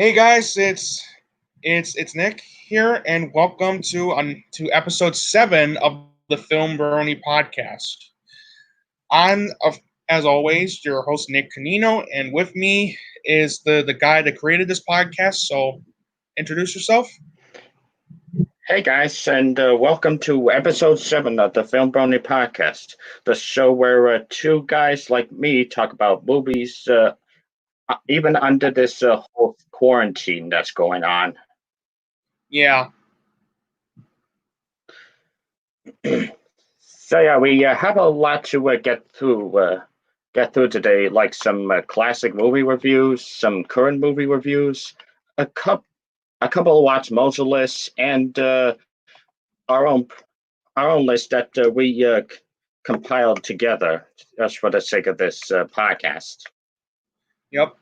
Hey guys, it's Nick here, and welcome to episode 7 of the FilmBrony Podcast. I'm as always your host Nick Canino, and with me is the guy that created this podcast. So introduce yourself. Hey guys, and welcome to episode 7 of the FilmBrony Podcast, the show where two guys like me talk about movies, even under this whole quarantine that's going on. Yeah, So yeah, we have a lot to get through today, like some classic movie reviews, some current movie reviews, a cup a couple of Watch Mojo lists, and our own our own list that we compiled together just for the sake of this podcast. yep.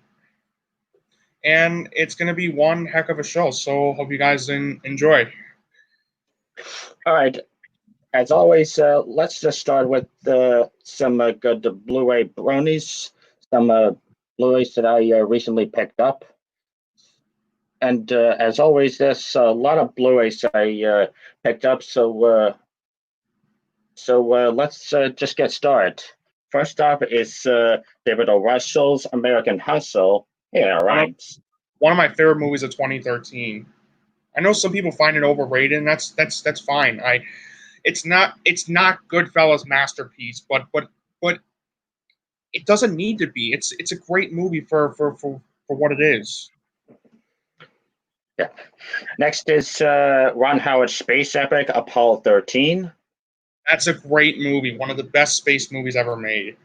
And it's gonna be one heck of a show. So hope you guys enjoy. All right, as always, let's just start with some good Blu-ray bronies, some Blu-rays that I recently picked up. And as always, there's a lot of Blu-rays I picked up, so let's just get started. First up is David O. Russell's American Hustle. Yeah, One of right. one of my favorite movies of 2013. I know some people find it overrated, and that's fine. It's not Goodfellas' masterpiece, but it doesn't need to be. It's a great movie for what it is. Yeah. Next is Ron Howard's space epic Apollo 13. That's a great movie, one of the best space movies ever made.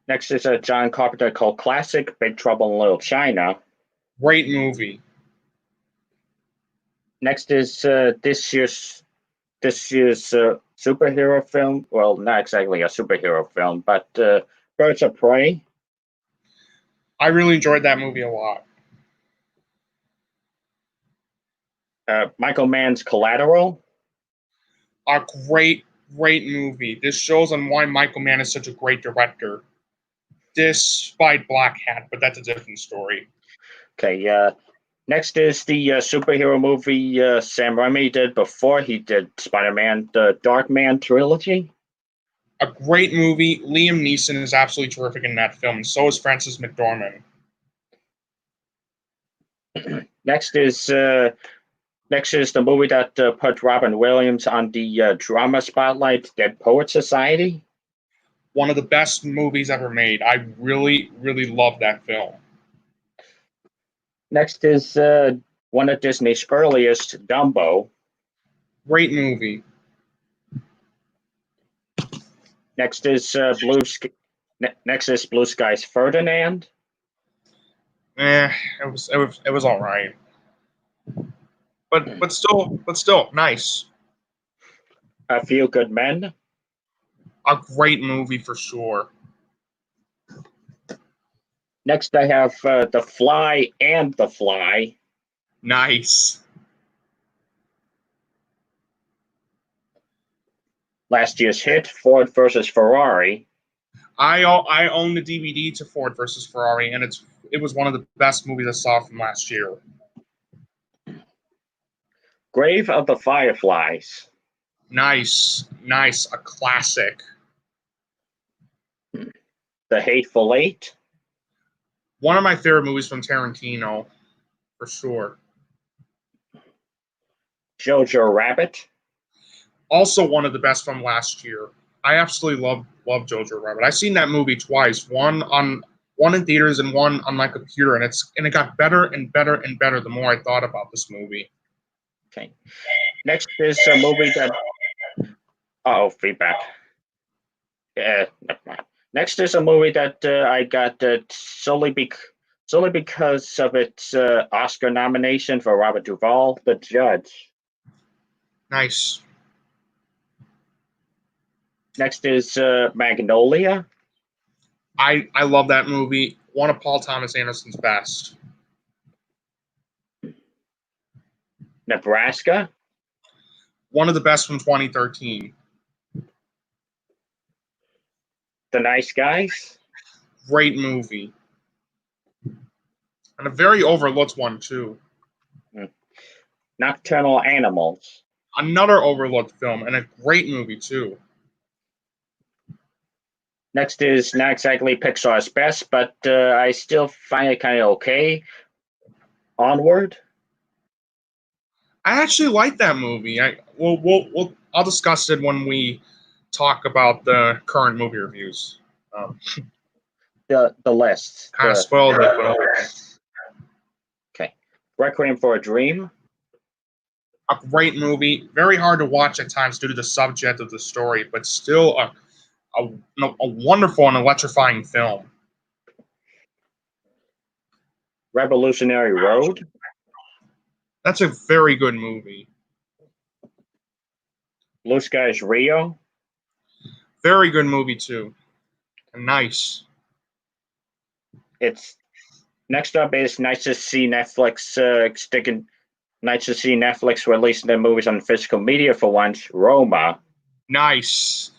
Next is a John Carpenter cult classic Big Trouble in Little China. Great movie. Next is this year's superhero film. Well, not exactly a superhero film, but Birds of Prey. I really enjoyed that movie a lot. Michael Mann's Collateral. A great movie. This shows on why Michael Mann is such a great director, despite Black Hat, but that's a different story. Okay. Next is the superhero movie Sam Raimi did before he did Spider-Man, the Dark Man trilogy. A great movie. Liam Neeson is absolutely terrific in that film, and so is Frances McDormand. Next is the movie that put Robin Williams on the drama spotlight, Dead Poet Society. One of the best movies ever made. I really love that film. Next is one of Disney's earliest, Dumbo. Great movie. Next is Next is Blue Sky's Ferdinand. It was all right, but still nice. A Few Good Men. A great movie for sure. Next, I have The Fly and The Fly. Nice. Last year's hit, Ford versus Ferrari. I own the DVD to Ford versus Ferrari, and it was one of the best movies I saw from last year. Grave of the Fireflies. Nice, a classic. The Hateful Eight. One of my favorite movies from Tarantino, for sure. Jojo Rabbit. Also one of the best from last year. I absolutely love Jojo Rabbit. I've seen that movie twice. One in theaters and one on my computer, and it got better and better and better the more I thought about this movie. Okay. Next is a movie that. Oh, feedback. Never mind. Next is a movie that I got solely because of its Oscar nomination for Robert Duvall, The Judge. Nice. Next is Magnolia. I love that movie. One of Paul Thomas Anderson's best. Nebraska. One of the best from 2013. The Nice Guys. Great movie. and a very overlooked one too. Nocturnal Animals. Another overlooked film and a great movie too. Next is not exactly Pixar's best, but I still find it kind of okay. Onward. I actually like that movie. I'll discuss it when we talk about the current movie reviews. The list. Kind of spoiled it, but okay. Requiem for a Dream. a great movie. Very hard to watch at times due to the subject of the story, but still a wonderful and electrifying film. Revolutionary Road. That's a very good movie. Blue Skies Rio. Very good movie too. And nice. It's next up is nice to see Netflix Nice to see Netflix releasing their movies on physical media for once. Roma. Nice.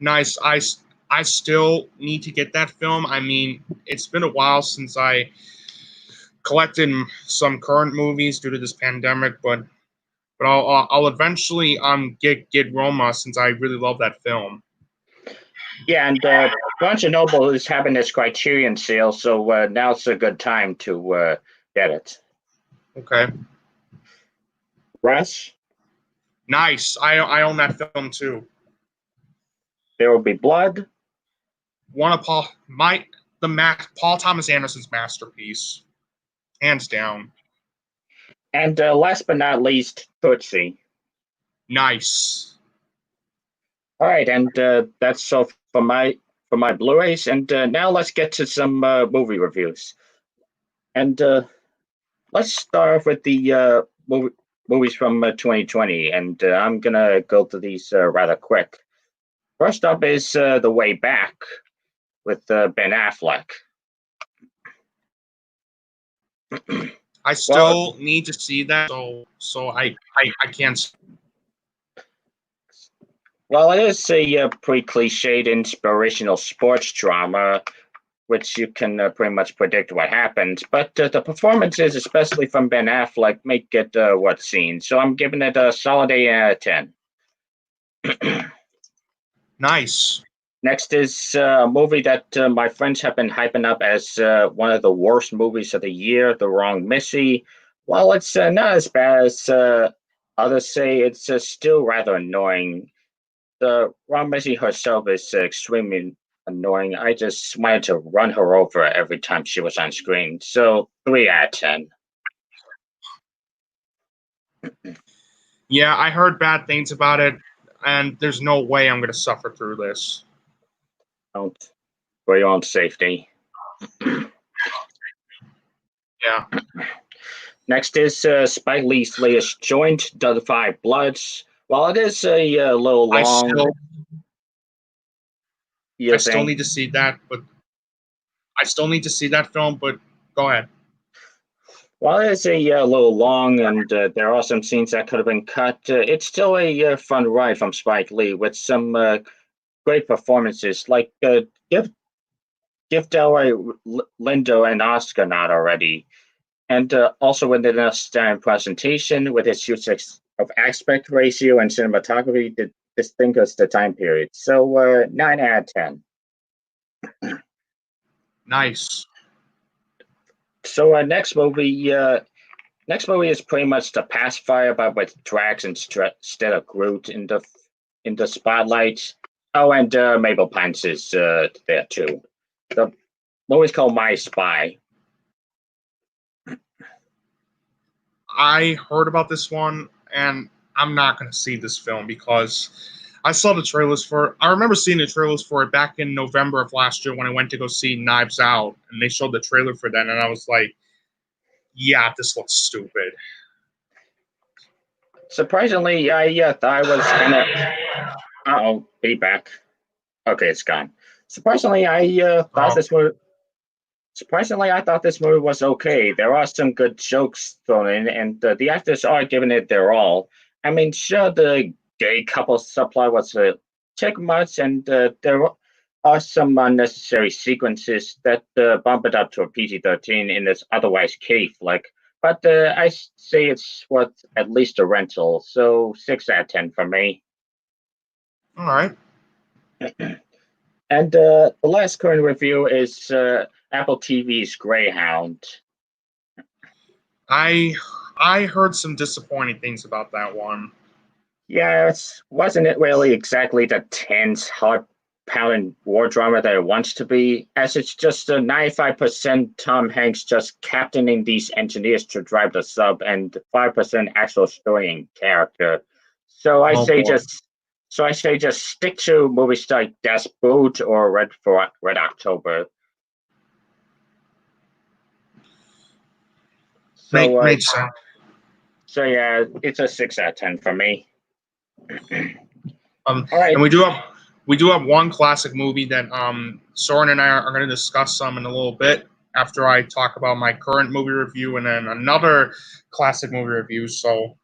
I still need to get that film. I mean, it's been a while since I collected some current movies due to this pandemic, but I'll eventually get Roma since I really love that film. Yeah, and Barnes & Noble is having this Criterion sale, so now's a good time to get it. Okay. Rush. Nice. I own that film too. There Will Be Blood. One of Paul Thomas Anderson's masterpiece, hands down. And last but not least, Tootsie. Nice. All right, and that's all for my Blu-rays. And now let's get to some movie reviews. And let's start off with the movies from 2020. And I'm gonna go through these rather quick. First up is The Way Back with Ben Affleck. I still need to see that, so I can't. Well, it is a pretty cliched inspirational sports drama, which you can pretty much predict what happens. But the performances, especially from Ben Affleck, make it what's seen. So I'm giving it a solid 8 out of 10. Nice. Next is a movie that my friends have been hyping up as one of the worst movies of the year, The Wrong Missy. While it's not as bad as others say, it's still rather annoying. The Wrong Missy herself is extremely annoying. I just wanted to run her over every time she was on screen. So 3 out of 10. Yeah, I heard bad things about it, and there's no way I'm going to suffer through this. Don't, for your own safety. Yeah. Next is Spike Lee's latest joint, The Five Bloods. While it is a little long, I still need to see that, but I still need to see that film. But go ahead. While it is a little long, and there are some scenes that could have been cut, it's still a fun ride from Spike Lee with some great performances. Like give Delroy Lindo an Oscar nod already, and also with an outstanding presentation with its use of aspect ratio and cinematography that distinguish the time period. So 9 out of 10. Nice. So next movie is pretty much The Pacifier, but with drags instead of Groot in the spotlight. Oh, and Mabel Pence is there too. The movie's called My Spy. I heard about this one, and I'm not going to see this film because I saw the trailers for it. I remember seeing the trailers for it back in November of last year when I went to go see Knives Out, and they showed the trailer for that, and I was like, yeah, this looks stupid. Surprisingly, I thought I was gonna. Uh-oh, be back. Okay, it's gone. Surprisingly, I thought this movie. Surprisingly, I thought this movie was okay. There are some good jokes thrown in, and the actors are giving it their all. I mean, sure, the gay couple subplot was a tick much, and there are some unnecessary sequences that bump it up to a PG-13 in this otherwise kiddie flick. But I say it's worth at least a rental, so 6 out of 10 for me. All right. And the last current review is Apple TV's Greyhound. I heard some disappointing things about that one. Yeah, wasn't it really exactly the tense, heart-pounding war drama that it wants to be? As it's just a 95% Tom Hanks just captaining these engineers to drive the sub, and 5% actual story and character. So I say just stick to movies like Das Boot or Red October. So Makes sense. So yeah, it's a 6 out of 10 for me. All right. And we do have one classic movie that Soren and I are going to discuss some in a little bit after I talk about my current movie review, and then another classic movie review. So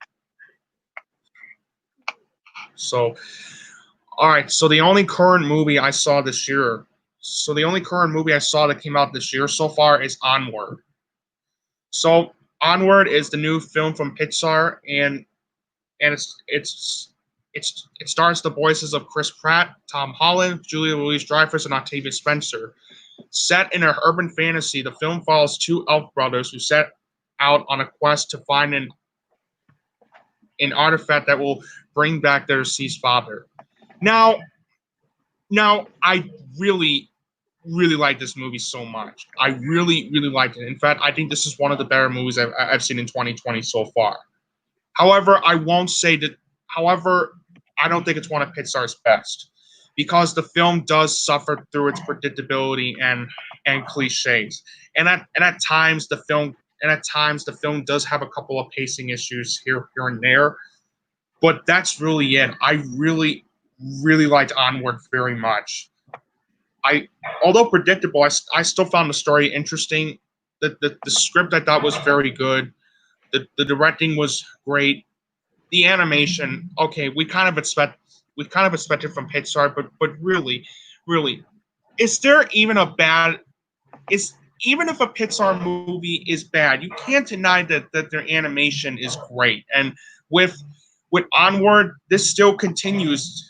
all right. So the only current movie I saw this year. So the only current movie I saw that came out this year so far is Onward. So Onward is the new film from Pixar, and it stars the voices of Chris Pratt, Tom Holland, Julia Louis-Dreyfus, and Octavia Spencer. Set in an urban fantasy, the film follows two elf brothers who set out on a quest to find an artifact that will bring back their deceased father. Now, I really like this movie so much. I really liked it. In fact, I think this is one of the better movies I've seen in 2020 so far. However, I won't say that. However, I don't think it's one of Pixar's best, because the film does suffer through its predictability and cliches, and at times the film does have a couple of pacing issues here and there, but that's really it. I really liked Onward very much. Although predictable, I still found the story interesting. The script I thought was very good. The directing was great. The animation, okay, we kind of expect it from Pixar, but really, is there even even if a Pixar movie is bad, you can't deny that their animation is great. And with Onward, this still continues.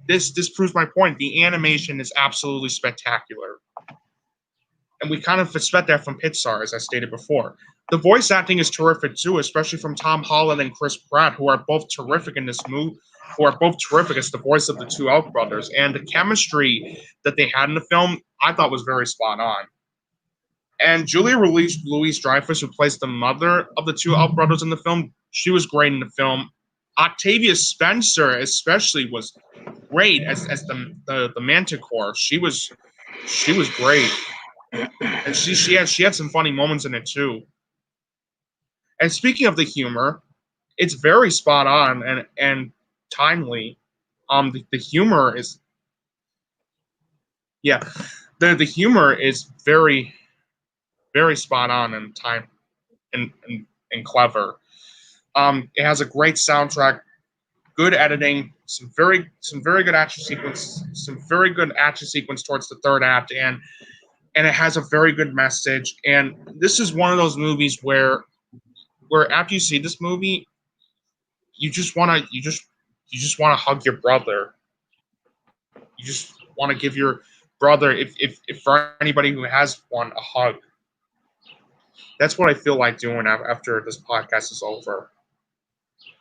This proves my point. The animation is absolutely spectacular. And we kind of expect that from Pixar, as I stated before. The voice acting is terrific too, especially from Tom Holland and Chris Pratt, who are both terrific in this movie, who are both terrific as the voice of the two elf brothers. And the chemistry that they had in the film, I thought was very spot on. And Julia Louis-Dreyfus, who plays the mother of the two elf brothers in the film, she was great in the film. Octavia Spencer especially was great as the Manticore. She was great. And she had some funny moments in it too. And speaking of the humor, it's very spot on and timely. The humor is the humor is very spot on and time and clever. It has a great soundtrack, good editing, some very good action sequence towards the third act, and it has a very good message. And this is one of those movies where after you see this movie, you just want to hug your brother. You just want to give your brother, if for anybody who has one, a hug. That's what I feel like doing after this podcast is over.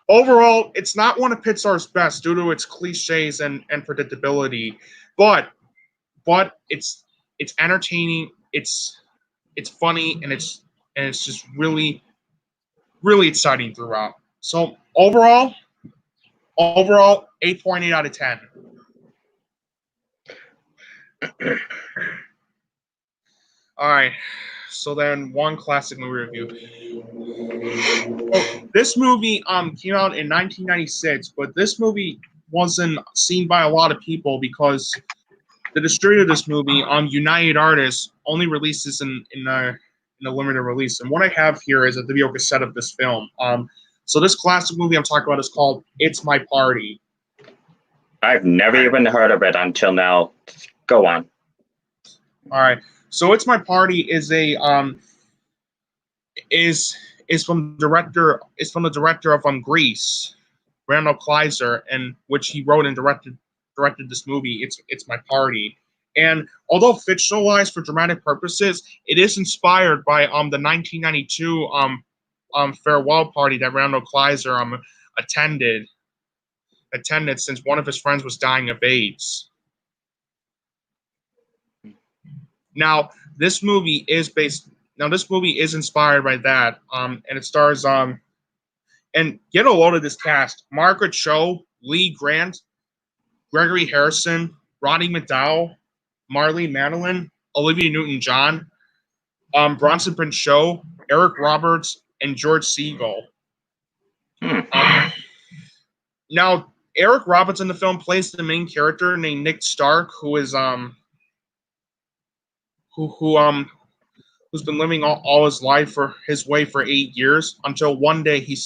Overall, it's not one of Pixar's best due to its cliches and predictability, but it's entertaining, it's funny, and it's just really exciting throughout. So overall 8.8 out of 10. All right. So then, one classic movie review. Well, this movie came out in 1996, but this movie wasn't seen by a lot of people because the distributor of this movie, United Artists, only releases in a limited release. And what I have here is a video cassette of this film. So this classic movie I'm talking about is called It's My Party. I've never even heard of it until now. Go on. All right. So It's My Party is from the director of Grease, Randall Kleiser, and which he wrote and directed this movie. It's My Party. And although fictionalized for dramatic purposes, it is inspired by the 1992 farewell party that Randall Kleiser attended since one of his friends was dying of AIDS. Now, this movie is inspired by that. And it stars and get a load of this cast: Margaret Cho, Lee Grant, Gregory Harrison, Roddy McDowall, Marlee Matlin, Olivia Newton-John, Bronson Pinchot, Eric Roberts, and George Segal. Now, Eric Roberts in the film plays the main character named Nick Stark, who is who's been living all his life for 8 years, until one day he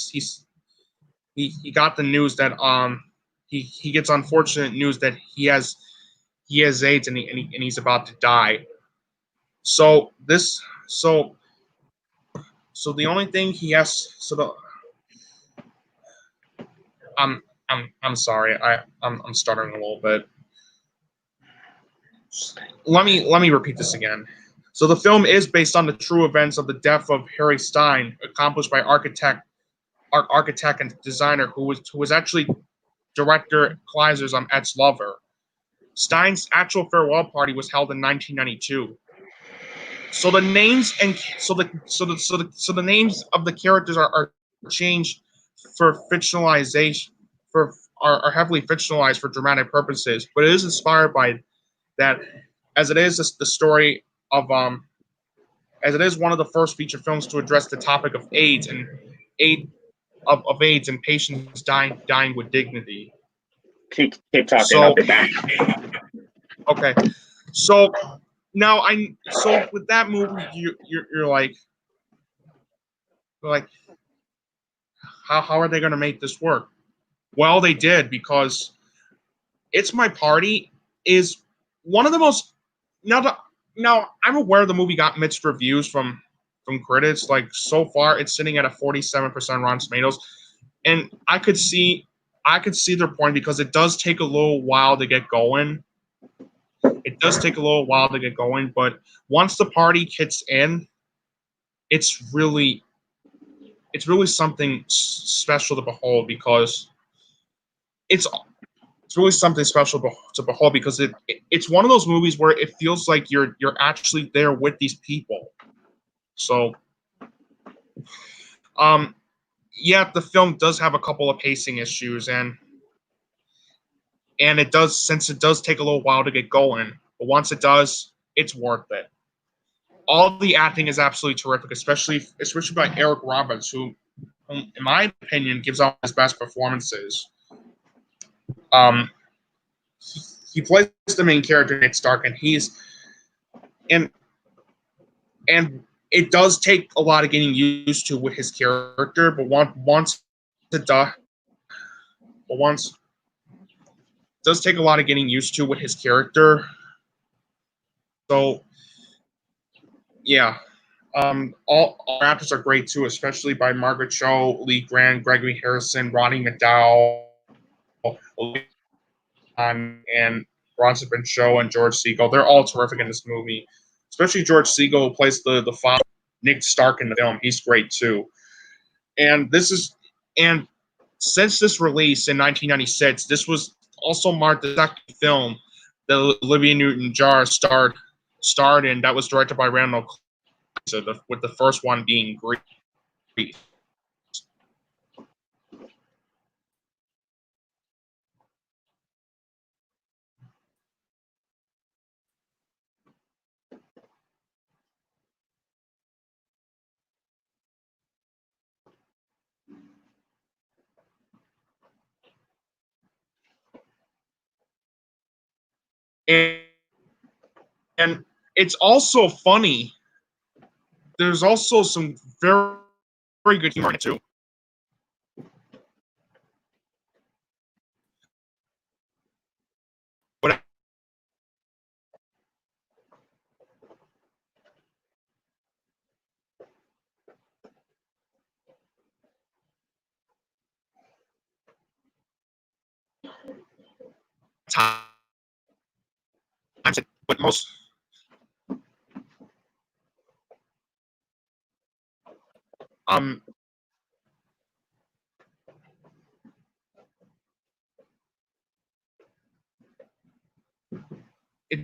got the news that he gets unfortunate news that he has AIDS, and he's about to die. So the only thing he has I'm sorry, I'm stuttering a little bit. Let me repeat this again. So the film is based on the true events of the death of Harry Stein, accomplished by architect and designer who was actually director Kleiser's ex-lover. Stein's actual farewell party was held in 1992. So the names the names of the characters are changed for fictionalization are heavily fictionalized for dramatic purposes, but it is inspired by that, as it is the story of as it is one of the first feature films to address the topic of AIDS and AIDS and patients dying with dignity. Keep talking. I'll be back. Okay, so now with that movie, you're like how are they going to make this work? Well, they did, because It's My Party is one of the most now I'm aware the movie got mixed reviews from critics. Like, so far it's sitting at a 47% Rotten Tomatoes, and I could see their point, because it does take a little while to get going. But once the party hits in, it's really something special to behold, because it's really something special to behold, because it's one of those movies where it feels like you're actually there with these people. So, yeah, the film does have a couple of pacing issues, and it does take a little while to get going, but once it does, it's worth it. All the acting is absolutely terrific, especially by Eric Roberts, who, in my opinion, gives out his best performances. He plays the main character, Nick Stark, and it does take a lot of getting used to with his character, but once it does take a lot of getting used to with his character. So, yeah. All actors are great too, especially by Margaret Cho, Lee Grant, Gregory Harrison, Roddy McDowall, and Bronson Pinchot and George Segal. They're all terrific in this movie, especially George Segal, who plays the father, Nick Stark, in the film. He's great too. And since this release in 1996, this was also marked the second film that Olivia Newton-John starred in that was directed by Randall Kleiser, with the first one being Grease. And it's also funny. There's also some very, very good humor in it too. times, but most um it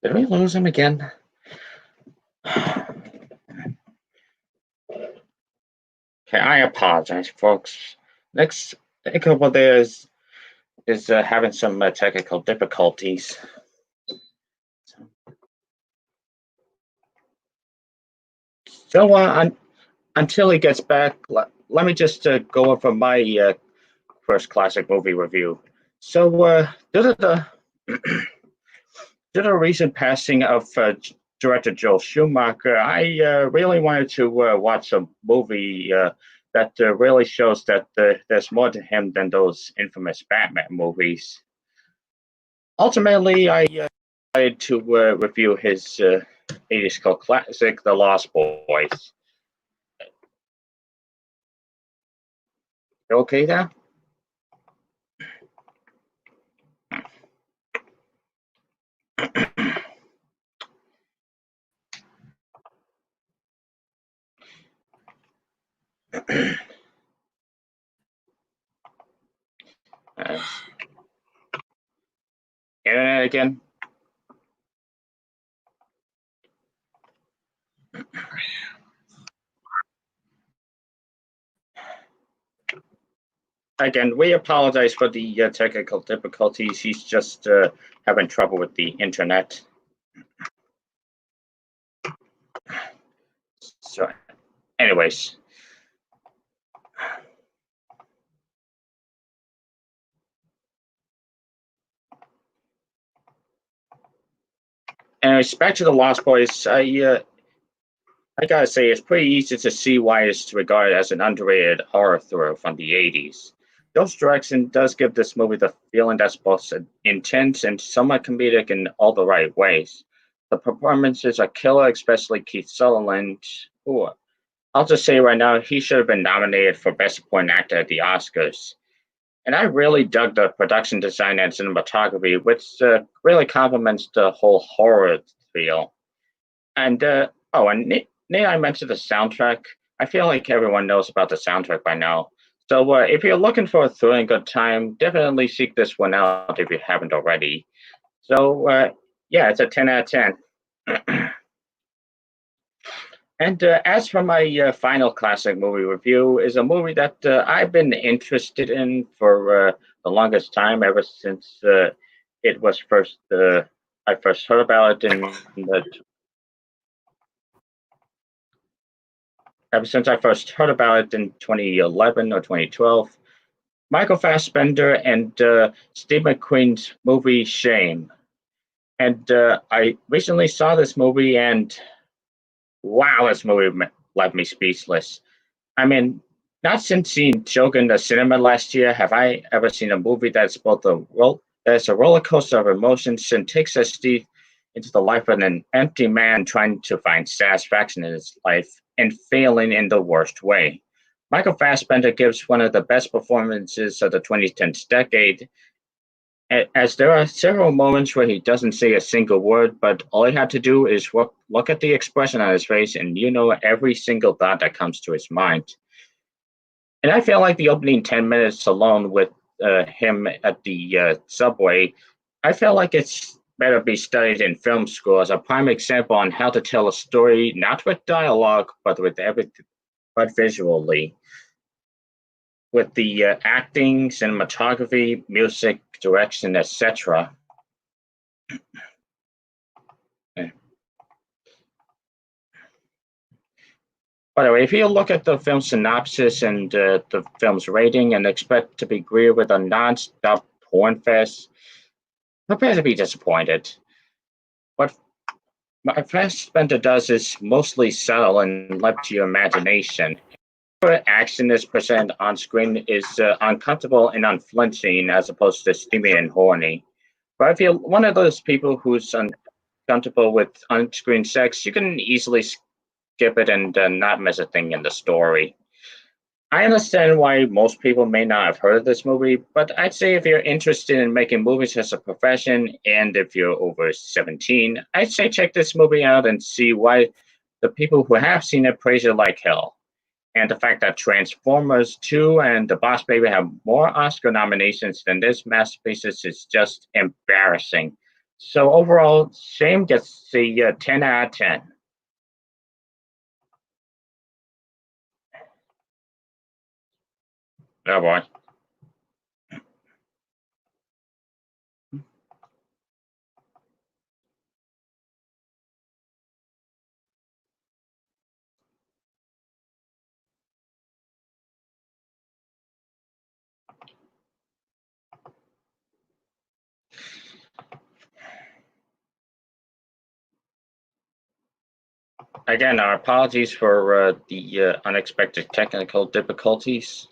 Did we lose him again? Okay, I apologize, folks. Next couple days is having some technical difficulties. So until he gets back, let me just go over my first classic movie review. So due to the due to the recent passing of director Joel Schumacher, I really wanted to watch a movie that really shows that there's more to him than those infamous Batman movies. Ultimately, I decided to review his 80s cult classic, The Lost Boys. You okay there? Again. Again, we apologize for the technical difficulties. He's just having trouble with the internet. So, anyways. Anyways, back to The Lost Boys. I gotta say, it's pretty easy to see why it's regarded as an underrated horror thriller from the 80s. Joe's direction does give this movie the feeling that's both intense and somewhat comedic in all the right ways. The performances are killer, especially Keith Sutherland, who I'll just say right now, he should have been nominated for Best Supporting Actor at the Oscars. And I really dug the production design and cinematography, which really complements the whole horror feel. And I mentioned the soundtrack. I feel like everyone knows about the soundtrack by now. So if you're looking for a thrilling good time, definitely seek this one out if you haven't already. So yeah, it's a 10 out of 10. And as for my final classic movie review, is a movie that I've been interested in for the longest time, ever since it was first I first heard about it in the ever since I first heard about it in 2011 or 2012. Michael Fassbender and Steve McQueen's movie Shame. And I recently saw this movie, and wow, this movie left me speechless. I mean, not since seeing Joker in the cinema last year have I ever seen a movie that's both that's a roller coaster of emotions and takes us deep into the life of an empty man trying to find satisfaction in his life and failing in the worst way. Michael Fassbender gives one of the best performances of the 2010s decade, as there are several moments where he doesn't say a single word, but all he had to do is look at the expression on his face, and you know every single thought that comes to his mind. And I feel like the opening 10 minutes alone with him at the subway, I feel like it's better be studied in film school as a prime example on how to tell a story, not with dialogue, but with everything, but visually. With the acting, cinematography, music, direction, etc. By the way, if you look at the film synopsis and the film's rating and expect to be greeted with a non-stop porn fest, prepare to be disappointed. What Fassbender does is mostly subtle and left to your imagination. The action is presented on screen is uncomfortable and unflinching as opposed to steamy and horny. But if you're one of those people who's uncomfortable with on-screen sex, you can easily skip it and not miss a thing in the story. I understand why most people may not have heard of this movie, but I'd say if you're interested in making movies as a profession, and if you're over 17, I'd say check this movie out and see why the people who have seen it praise it like hell. And the fact that Transformers 2 and The Boss Baby have more Oscar nominations than this masterpiece is just embarrassing. So overall, Shame gets the 10 out of 10. Oh boy. Again, our apologies for the unexpected technical difficulties.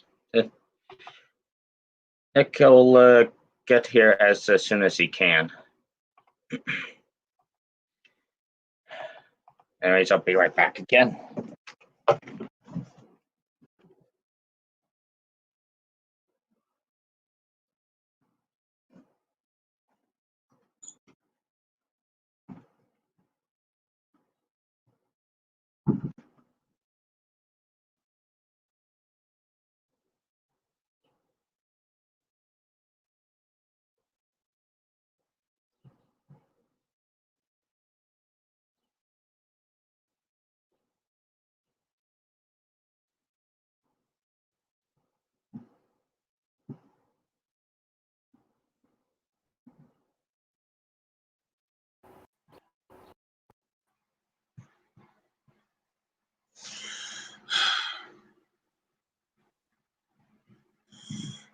Nick will get here as soon as he can. Anyways, I'll be right back again.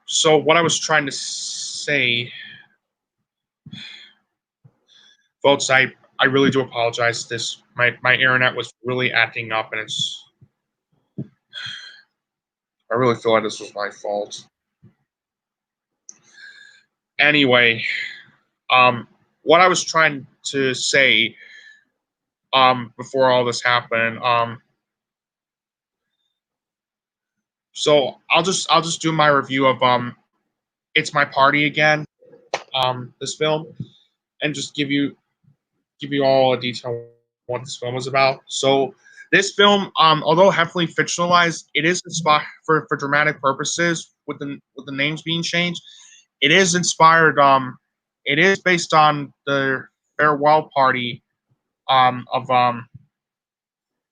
So what I was trying to say, folks, I really do apologize. My internet was really acting up, and I really feel like this was my fault. Anyway, what I was trying to say, before all this happened, so I'll just do my review of It's My Party Again, this film, and just give you all a detail of what this film is about. So this film, although heavily fictionalized, it is inspired for dramatic purposes with the names being changed. It is inspired. It is based on the farewell party of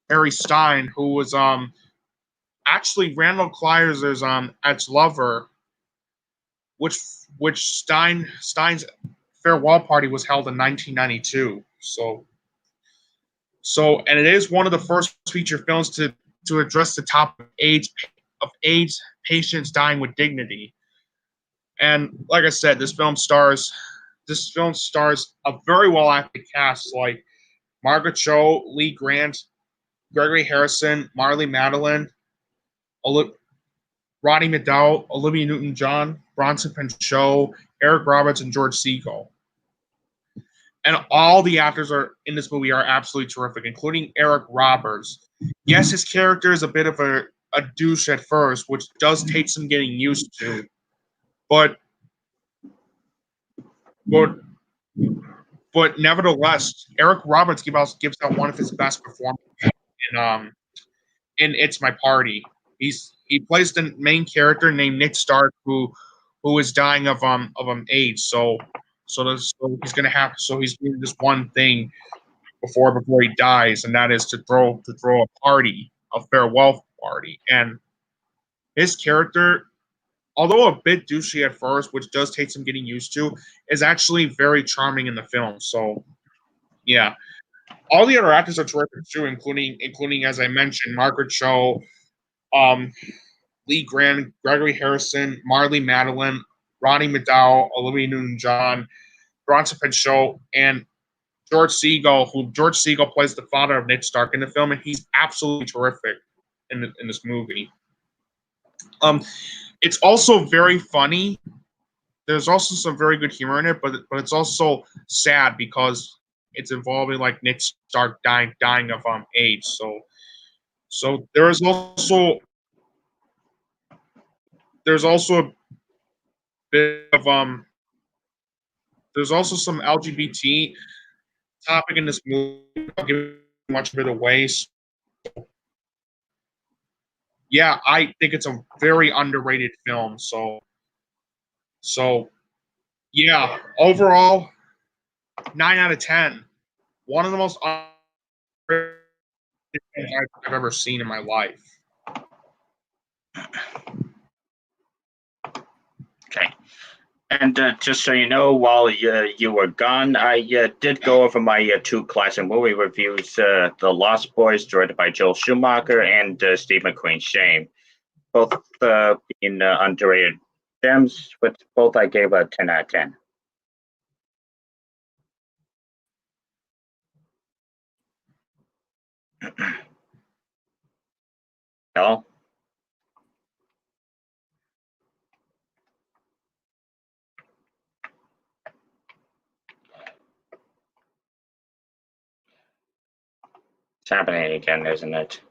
Harry Stein, who was actually Randall Kleiser's ex-lover, which Stein's farewell party was held in 1992. And it is one of the first feature films to address the topic of AIDS patients dying with dignity. And like I said, this film stars a very well acted cast like Margaret Cho, Lee Grant, Gregory Harrison, Marley Madeline, Roddy McDowell, Olivia Newton-John, Bronson Pinchot, Eric Roberts, and George Segal. And all the actors are in this movie are absolutely terrific, including Eric Roberts. Yes, his character is a bit of a douche at first, which does take some getting used to. But nevertheless, Eric Roberts gives out one of his best performances in It's My Party. He plays the main character named Nick Stark, who is dying of AIDS. So he's doing this one thing before he dies, and that is to throw a farewell party. And his character, although a bit douchey at first, which does take some getting used to, is actually very charming in the film. So yeah. All the other actors are terrific too, including as I mentioned, Margaret Cho, Lee Grant, Gregory Harrison, Marley Madeline, Roddy McDowell, Olivia Newton-John, Bronson Pinchot, and George Segal, George Segal plays the father of Ned Stark in the film, and he's absolutely terrific in this movie. It's also very funny. There's also some very good humor in it, but it's also sad because it's involving like Ned Stark dying of AIDS. So there's also a bit of there's also some LGBT topic in this movie. I'll give much of it away. So, yeah, I think it's a very underrated film. So yeah, overall, 9 out of 10. One of the most underrated films I've ever seen in my life. Okay. And just so you know, while you were gone, I did go over my two classic movie reviews, The Lost Boys, directed by Joel Schumacher, and Steve McQueen's Shame. Both being underrated gems, but both I gave a 10 out of 10. Hello? It's happening again, isn't it?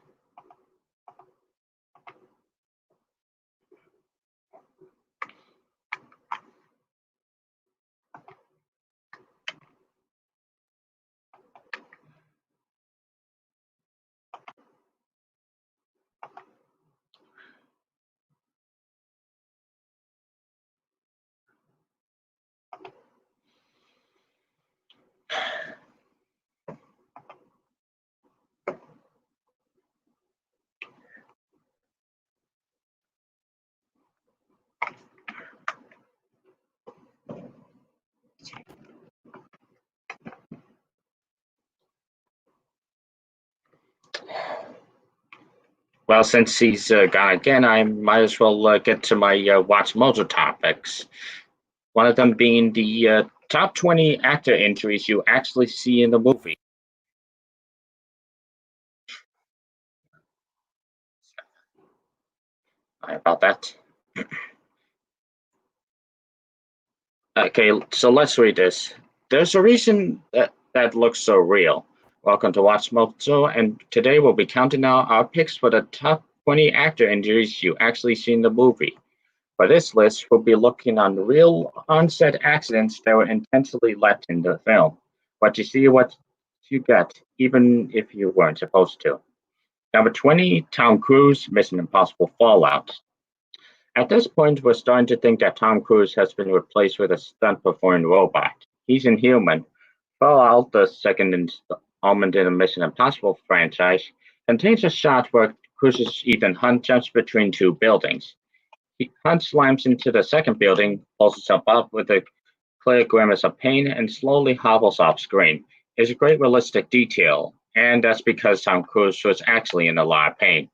Well, since he's gone again, I might as well get to my Watch Mojo topics. One of them being the top 20 actor injuries you actually see in the movie. Sorry about that. Okay, so let's read this. There's a reason that looks so real. Welcome to Watch Mojo, and today we'll be counting out our picks for the top 20 actor injuries you actually see in the movie. For this list, we'll be looking on real on-set accidents that were intentionally left in the film. What you see, what you get, even if you weren't supposed to. Number 20, Tom Cruise, Mission Impossible Fallout. At this point, we're starting to think that Tom Cruise has been replaced with a stunt-performing robot. He's inhuman. Fallout, the second installment in the Mission Impossible franchise, contains a shot where Cruise's Ethan Hunt jumps between two buildings. Hunt slams into the second building, pulls himself up with a clear grimace of pain, and slowly hobbles off screen. It's a great realistic detail, and that's because Tom Cruise was actually in a lot of pain.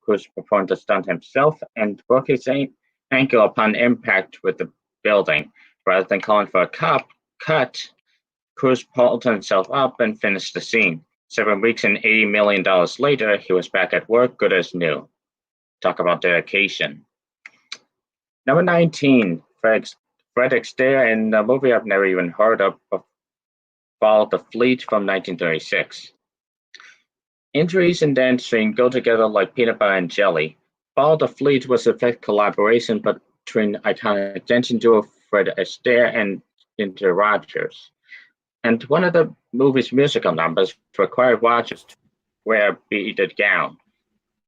Cruise performed the stunt himself and broke his ankle upon impact with the building. Rather than calling for a cut, Cruise pulled himself up and finished the scene. 7 weeks and $80 million later, he was back at work, good as new. Talk about dedication. Number 19, Fred Astaire in a movie I've never even heard of, Followed the Fleet from 1936. Injuries and dancing go together like peanut butter and jelly. Follow the Fleet was a fifth collaboration between iconic dancing duo Fred Astaire and Ginger Rogers. And one of the movie's musical numbers required Rogers to wear a beaded gown.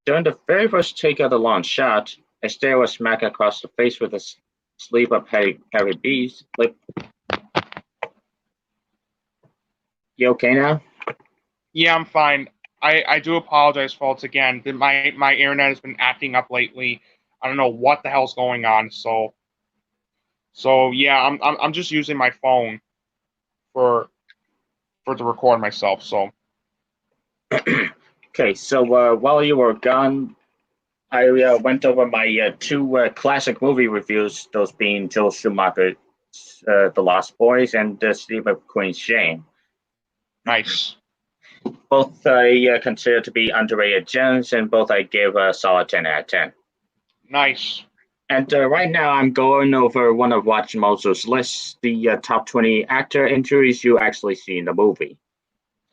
During the very first take of the long shot, Astaire was smacked across the face with a sleeve of heavy beads. You okay now? Yeah, I'm fine. I do apologize, folks. Again, my internet has been acting up lately. I don't know what the hell's going on. So yeah, I'm just using my phone to record myself. So okay, so while you were gone, I went over my two classic movie reviews. Those being Joel Schumacher's The Lost Boys and Steve McQueen's Shame. Nice. Both I consider to be underrated gems, and both I give a solid 10 out of 10. Nice. And right now I'm going over one of Watchmojo's lists, the top 20 actor injuries you actually see in the movie.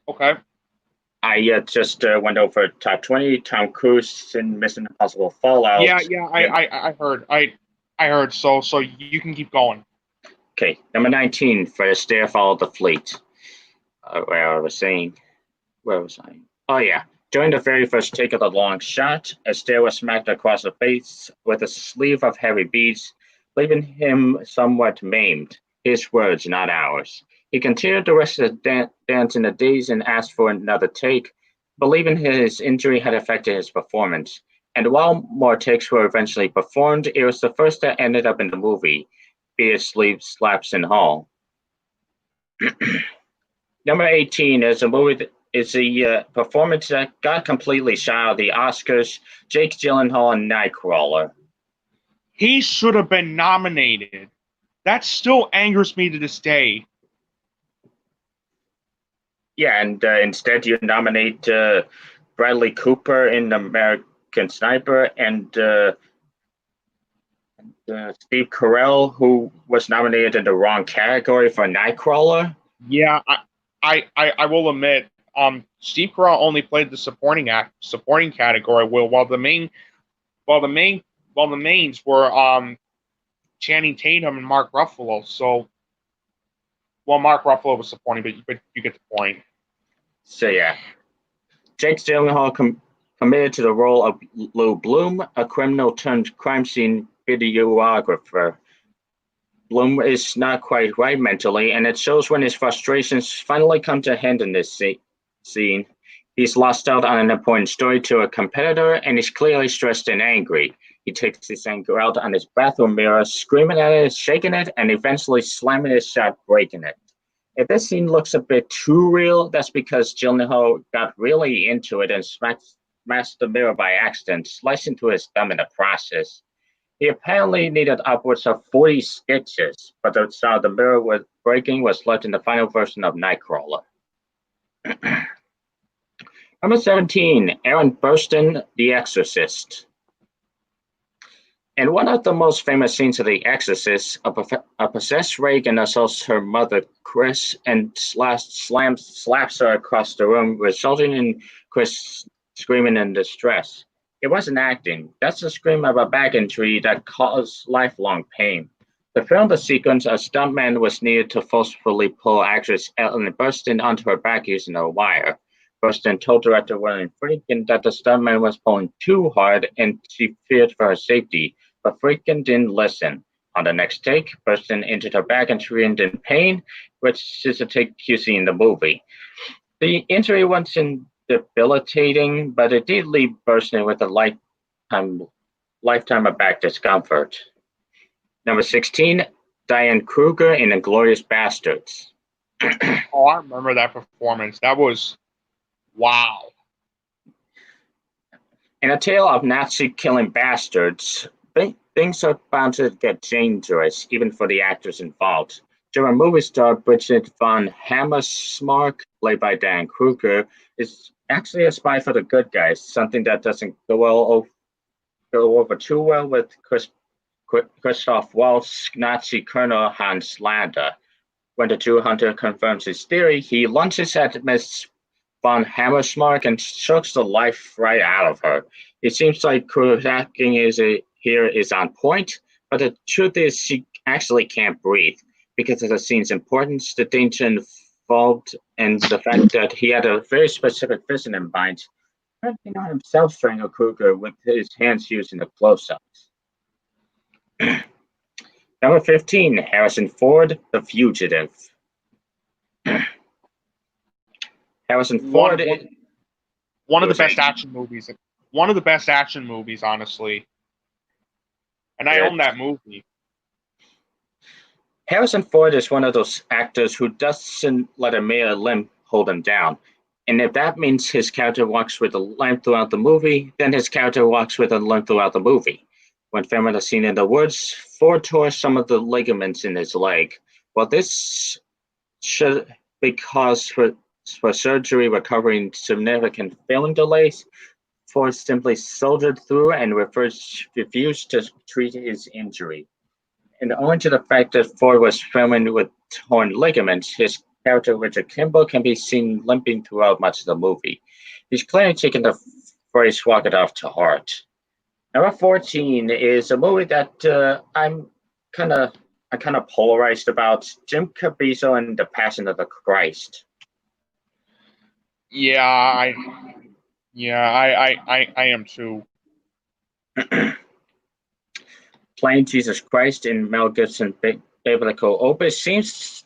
Okay. I just went over top 20, Tom Cruise in Mission Impossible Fallout. Yeah, I heard. I heard. So you can keep going. Okay, number 19, Fred Astaire Followed the Fleet. Where was I? Oh yeah. During the very first take of the long shot, Astaire was smacked across the face with a sleeve of heavy beads, leaving him somewhat maimed. His words, not ours. He continued the rest of the dance in the days and asked for another take, believing his injury had affected his performance. And while more takes were eventually performed, it was the first that ended up in the movie, be it sleeve slaps and all. Number 18 is a movie is a performance that got completely shy of the Oscars, Jake Gyllenhaal in Nightcrawler. He should have been nominated. That still angers me to this day. Yeah, and instead you nominate Bradley Cooper in American Sniper and Steve Carell, who was nominated in the wrong category for Nightcrawler. Yeah, I will admit, Steve Carell only played the supporting category. While the mains were Channing Tatum and Mark Ruffalo. So, Mark Ruffalo was supporting, but you get the point. So yeah, Jake Gyllenhaal committed to the role of Lou Bloom, a criminal turned crime scene videographer. Bloom is not quite right mentally, and it shows when his frustrations finally come to hand in this scene. He's lost out on an important story to a competitor, and he's clearly stressed and angry. He takes his anger out on his bathroom mirror, screaming at it, shaking it, and eventually slamming his shot, breaking it. If this scene looks a bit too real, that's because Gyllenhaal got really into it and smashed the mirror by accident, slicing through his thumb in the process. He apparently needed upwards of 40 stitches, but the sound the mirror was breaking was left in the final version of Nightcrawler. Number 17, Aaron Burstyn, The Exorcist. In one of the most famous scenes of The Exorcist, a possessed Reagan assaults her mother, Chris, and slaps her across the room, resulting in Chris screaming in distress. It wasn't acting. That's the scream of a back injury that caused lifelong pain. To film the sequence, a stuntman was needed to forcefully pull actress Ellen Burstyn onto her back using a wire. Burstyn told director William Friedkin that the stuntman was pulling too hard and she feared for her safety, but Friedkin didn't listen. On the next take, Burstyn injured her back and screamed in pain, which is a take you see in the movie. The injury wasn't debilitating, but it did leave Burstyn with a lifetime of back discomfort. Number 16, Diane Kruger in *Inglourious Bastards*. Oh, I remember that performance. That was wow. In A Tale of Nazi Killing Bastards, things are bound to get dangerous, even for the actors involved. German movie star Bridget von Hammersmark, played by Diane Kruger, is actually a spy for the good guys, something that doesn't go over too well with Christoph Waltz, Nazi Colonel Hans Landa. When the Jew hunter confirms his theory, he lunges at Miss von Hammersmark and chokes the life right out of her. It seems like Kruger's acting here is on point, but the truth is she actually can't breathe because of the scene's importance, the danger involved, and the fact that he had a very specific vision in mind. He not himself strangled Kruger with his hands used in the close-ups. Number 15, Harrison Ford, The Fugitive. Harrison Ford. One of the best action movies. One of the best action movies, honestly. And I own that movie. Harrison Ford is one of those actors who doesn't let a mere limb hold him down. And if that means his character walks with a limp throughout the movie, then his character walks with a limp throughout the movie. When filming the scene in the woods, Ford tore some of the ligaments in his leg. Well, this should be cause for surgery recovering significant filming delays. Ford simply soldiered through and refused to treat his injury. And owing to the fact that Ford was filming with torn ligaments, his character Richard Kimball can be seen limping throughout much of the movie. He's clearly taken the phrase "walk it off" to heart. Number 14 is a movie that I'm kind of polarized about. Jim Caviezel and The Passion of the Christ. Yeah, I am too. Playing Jesus Christ in Mel Gibson's biblical opus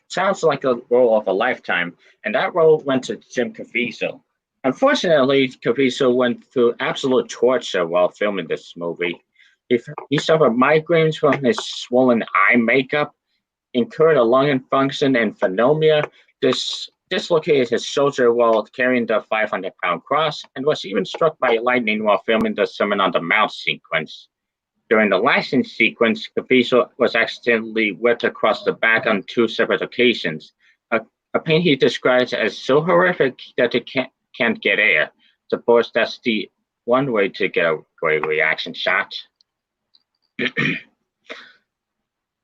sounds like a role of a lifetime, and that role went to Jim Caviezel. Unfortunately, Caviezel went through absolute torture while filming this movie. He suffered migraines from his swollen eye makeup, incurred a lung infection and pneumonia, dislocated his shoulder while carrying the 500-pound cross, and was even struck by lightning while filming the Sermon on the Mount sequence. During the last sequence, Caviezel was accidentally whipped across the back on 2 separate occasions, a pain he describes as so horrific that it can't get air. Suppose that's the one way to get a great reaction shot.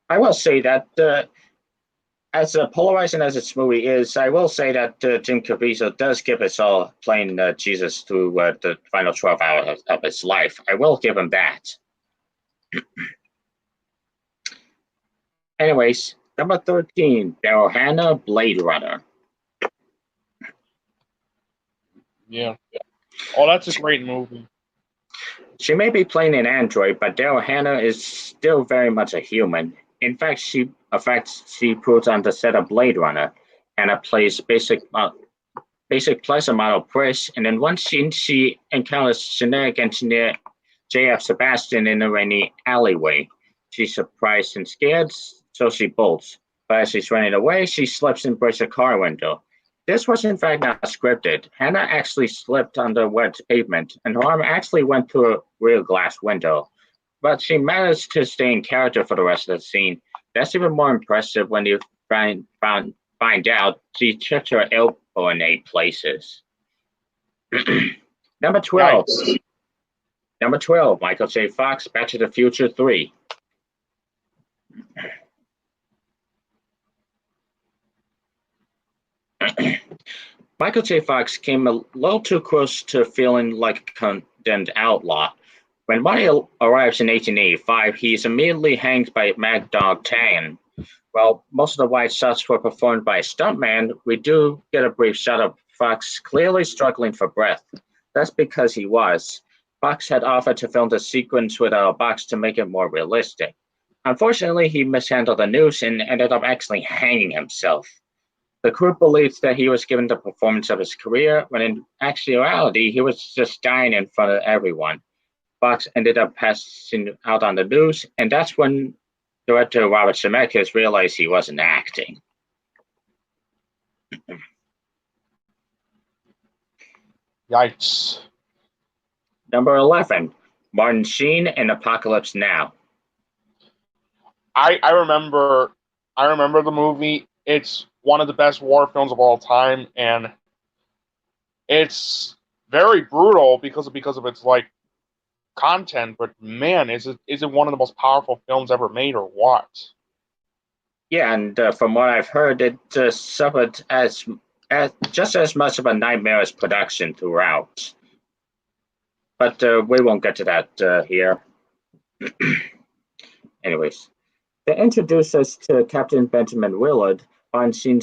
I will say that as polarizing as this movie is, I will say that Jim Caviezel does give us all playing Jesus through the final 12 hours of his life. I will give him that. Anyways, number 13, Daryl Hannah, Blade Runner. Yeah. Oh, that's a great movie. She may be playing an android, but Daryl Hannah is still very much a human. In fact, she proves on the set of Blade Runner. Hannah plays basic pleasure model Chris, and in one scene she encounters genetic engineer J.F. Sebastian in a rainy alleyway. She's surprised and scared, so she bolts. But as she's running away, she slips and breaks a car window. This was in fact not scripted. Hannah actually slipped on the wet pavement, and her arm actually went through a real glass window. But she managed to stay in character for the rest of the scene. That's even more impressive when you find out she chipped her elbow in 8 places. Number 12. Nice. Number 12, Michael J. Fox, Back to the Future 3. Michael J. Fox came a little too close to feeling like a condemned outlaw. When Marty arrives in 1885, he is immediately hanged by Mad Dog Tan. While most of the white shots were performed by a stuntman, we do get a brief shot of Fox clearly struggling for breath. That's because he was. Fox had offered to film the sequence without a box to make it more realistic. Unfortunately, he mishandled the noose and ended up actually hanging himself. The crew believes that he was given the performance of his career, when in actuality, he was just dying in front of everyone. Fox ended up passing out on the news, and that's when director Robert Zemeckis realized he wasn't acting. Yikes. Number 11, Martin Sheen and Apocalypse Now. I remember the movie. It's one of the best war films of all time, and it's very brutal because of its like content. But man, is it one of the most powerful films ever made, or what? Yeah, and from what I've heard, it suffered as just as much of a nightmarish production throughout. But we won't get to that here. Anyways, to introduce us to Captain Benjamin Willard, on scene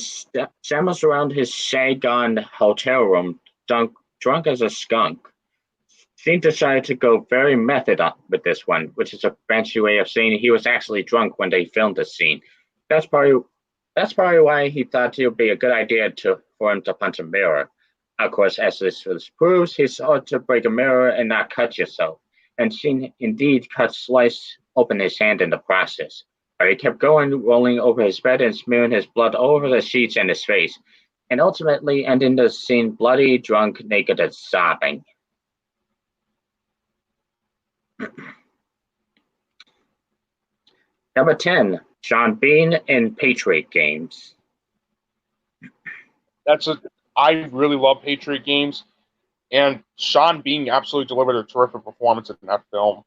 shambles around his shag-on hotel room, drunk as a skunk. Sheen decided to go very method with this one, which is a fancy way of saying he was actually drunk when they filmed the scene. That's probably why he thought it would be a good idea for him to punch a mirror. Of course, as this proves, he sought to break a mirror and not cut yourself. And Sheen indeed sliced open his hand in the process. But he kept going, rolling over his bed and smearing his blood all over the sheets and his face, and ultimately ending the scene bloody, drunk, naked, and sobbing. Number 10, Sean Bean in Patriot Games. I really love Patriot Games, and Sean Bean absolutely delivered a terrific performance in that film.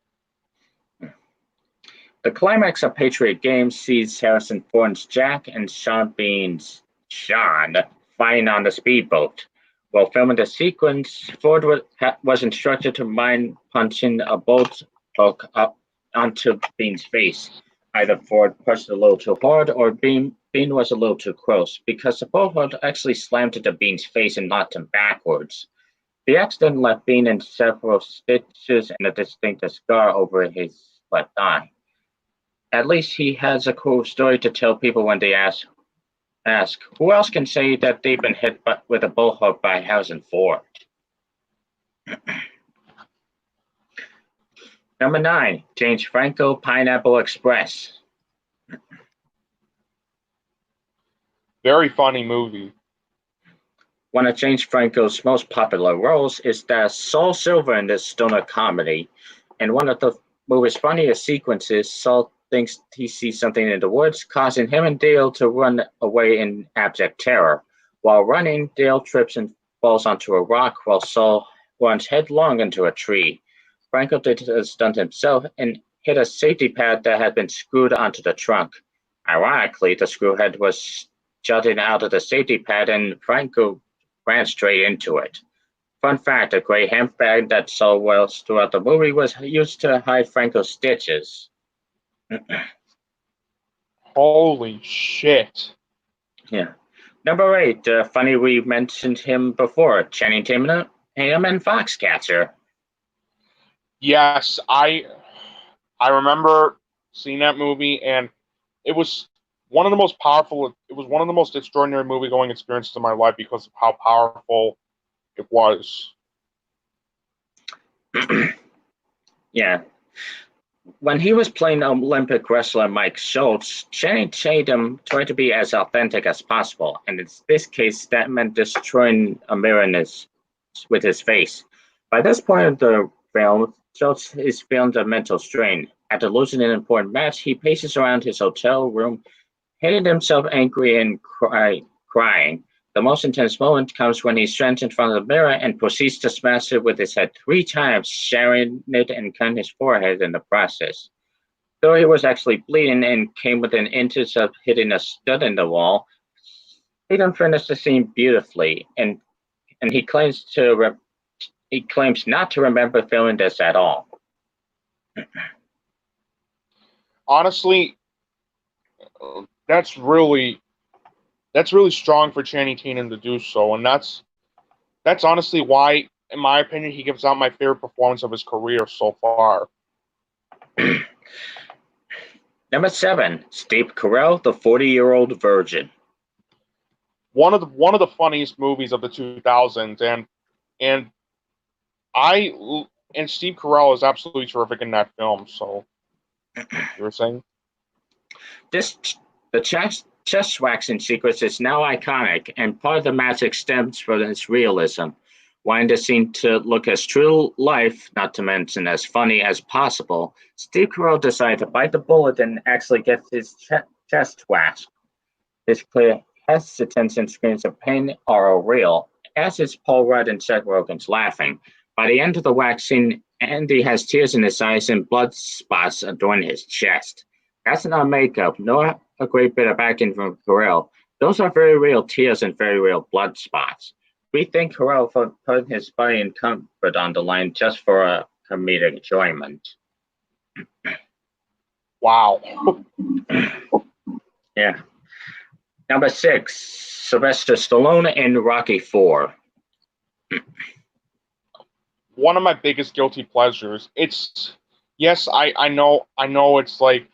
The climax of Patriot Games sees Harrison Ford's Jack and Sean Bean's Sean fighting on the speedboat. While filming the sequence, Ford was instructed to mind punching a boat hook up onto Bean's face. Either Ford pushed a little too hard or Bean was a little too close, because the boat hook actually slammed into Bean's face and knocked him backwards. The accident left Bean in several stitches and a distinct scar over his left eye. At least he has a cool story to tell people when they ask who else can say that they've been hit with a bullhook by Harrison Ford? Number 9, James Franco, Pineapple Express. Very funny movie. One of James Franco's most popular roles is that Saul Silver in this stoner comedy, and one of the movie's funniest sequences, Saul thinks he sees something in the woods, causing him and Dale to run away in abject terror. While running, Dale trips and falls onto a rock while Saul runs headlong into a tree. Franco did a stunt himself and hit a safety pad that had been screwed onto the trunk. Ironically, the screw head was jutting out of the safety pad and Franco ran straight into it. Fun fact, the gray handbag that Saul wears throughout the movie was used to hide Franco's stitches. Holy shit. Yeah. Number 8, funny we mentioned him before, Channing Tatum and Foxcatcher. Yes, I remember seeing that movie, and it was one of the most powerful. It was one of the most extraordinary movie-going experiences of my life because of how powerful it was. Yeah. When he was playing Olympic wrestler Mike Schultz, Channing Tatum tried to be as authentic as possible, and in this case, that meant destroying a mirror with his face. By this point of the film, Schultz is feeling the mental strain. After losing an important match, he paces around his hotel room, hitting himself angry and crying. The most intense moment comes when he stands in front of the mirror and proceeds to smash it with his head 3 times, shattering it and cutting his forehead in the process. Though he was actually bleeding and came within inches of hitting a stud in the wall, Tatum finished the scene beautifully, and he claims not to remember filming this at all. Honestly, that's really strong for Channing Tatum to do so, and that's honestly why, in my opinion, he gives out my favorite performance of his career so far. Number 7, Steve Carell, The 40-Year-Old Virgin. One of the funniest movies of the 2000s, and Steve Carell is absolutely terrific in that film. So, you were saying? This the chest waxing sequence is now iconic, and part of the magic stems from its realism. Wanting the scene to look as true life, not to mention as funny as possible, Steve Carell decided to bite the bullet and actually get his chest waxed. His clear hesitance and screams of pain are real, as is Paul Rudd and Seth Rogen's laughing. By the end of the wax scene, Andy has tears in his eyes and blood spots adorn his chest. That's not makeup, nor a great bit of acting from Carell. Those are very real tears and very real blood spots. We thank Carell for putting his body and comfort on the line just for a comedic enjoyment. Wow. Yeah. Number 6, Sylvester Stallone in Rocky IV. One of my biggest guilty pleasures. It's yes, I know it's like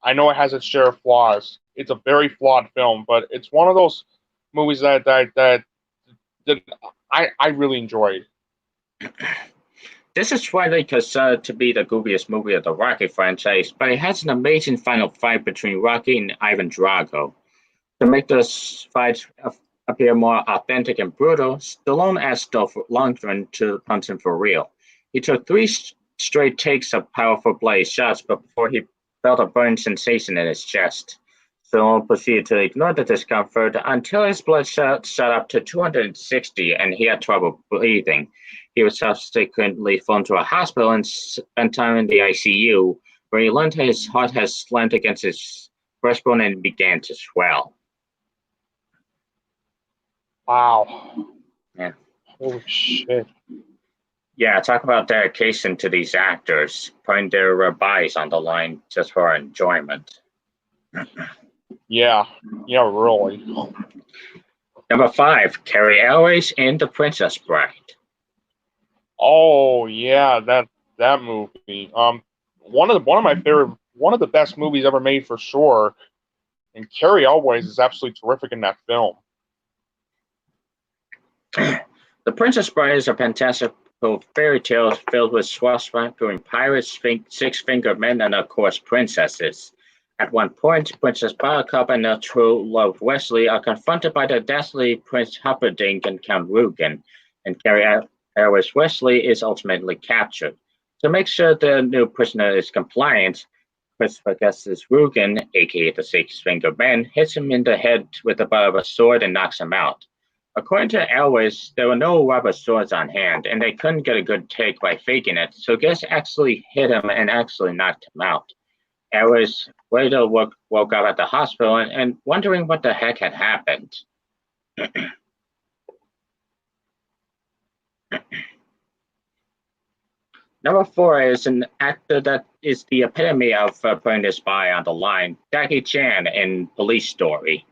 I know it has its share of flaws. It's a very flawed film, but it's one of those movies that I really enjoyed. This is widely considered to be the goofiest movie of the Rocky franchise, but it has an amazing final fight between Rocky and Ivan Drago. To make this fight appear more authentic and brutal, Stallone asked Dolph Lundgren to punch him for real. He took 3 straight takes of powerful bloody shots before he felt a burning sensation in his chest. Stallone proceeded to ignore the discomfort until his blood shot up to 260 and he had trouble breathing. He was subsequently flown to a hospital and spent time in the ICU, where he learned his heart had slammed against his breastbone and began to swell. Wow. Yeah. Holy shit. Yeah, talk about dedication to these actors, putting their bodies on the line just for our enjoyment. Yeah, really. Number 5, Carrie Elwes in The Princess Bride. Oh yeah, that movie. One of my favorite, one of the best movies ever made for sure. And Carrie Elwes is absolutely terrific in that film. The Princess Bride is a fantastic fairy tale filled with swashbuckling pirates, six-fingered men, and of course princesses. At one point, Princess Buttercup and her true love Wesley are confronted by the dastardly Prince Humperdinck and Count Rugen, and Carrie Elwes Wesley is ultimately captured. To make sure the new prisoner is compliant, Christopher Augustus Rugen, aka the Six-Fingered Man, hits him in the head with the butt of a sword and knocks him out. According to Elwes, there were no rubber swords on hand, and they couldn't get a good take by faking it, so Gus actually hit him and actually knocked him out. Elwes later woke up at the hospital and wondering what the heck had happened. Number 4 is an actor that is the epitome of putting his body on the line, Jackie Chan in Police Story.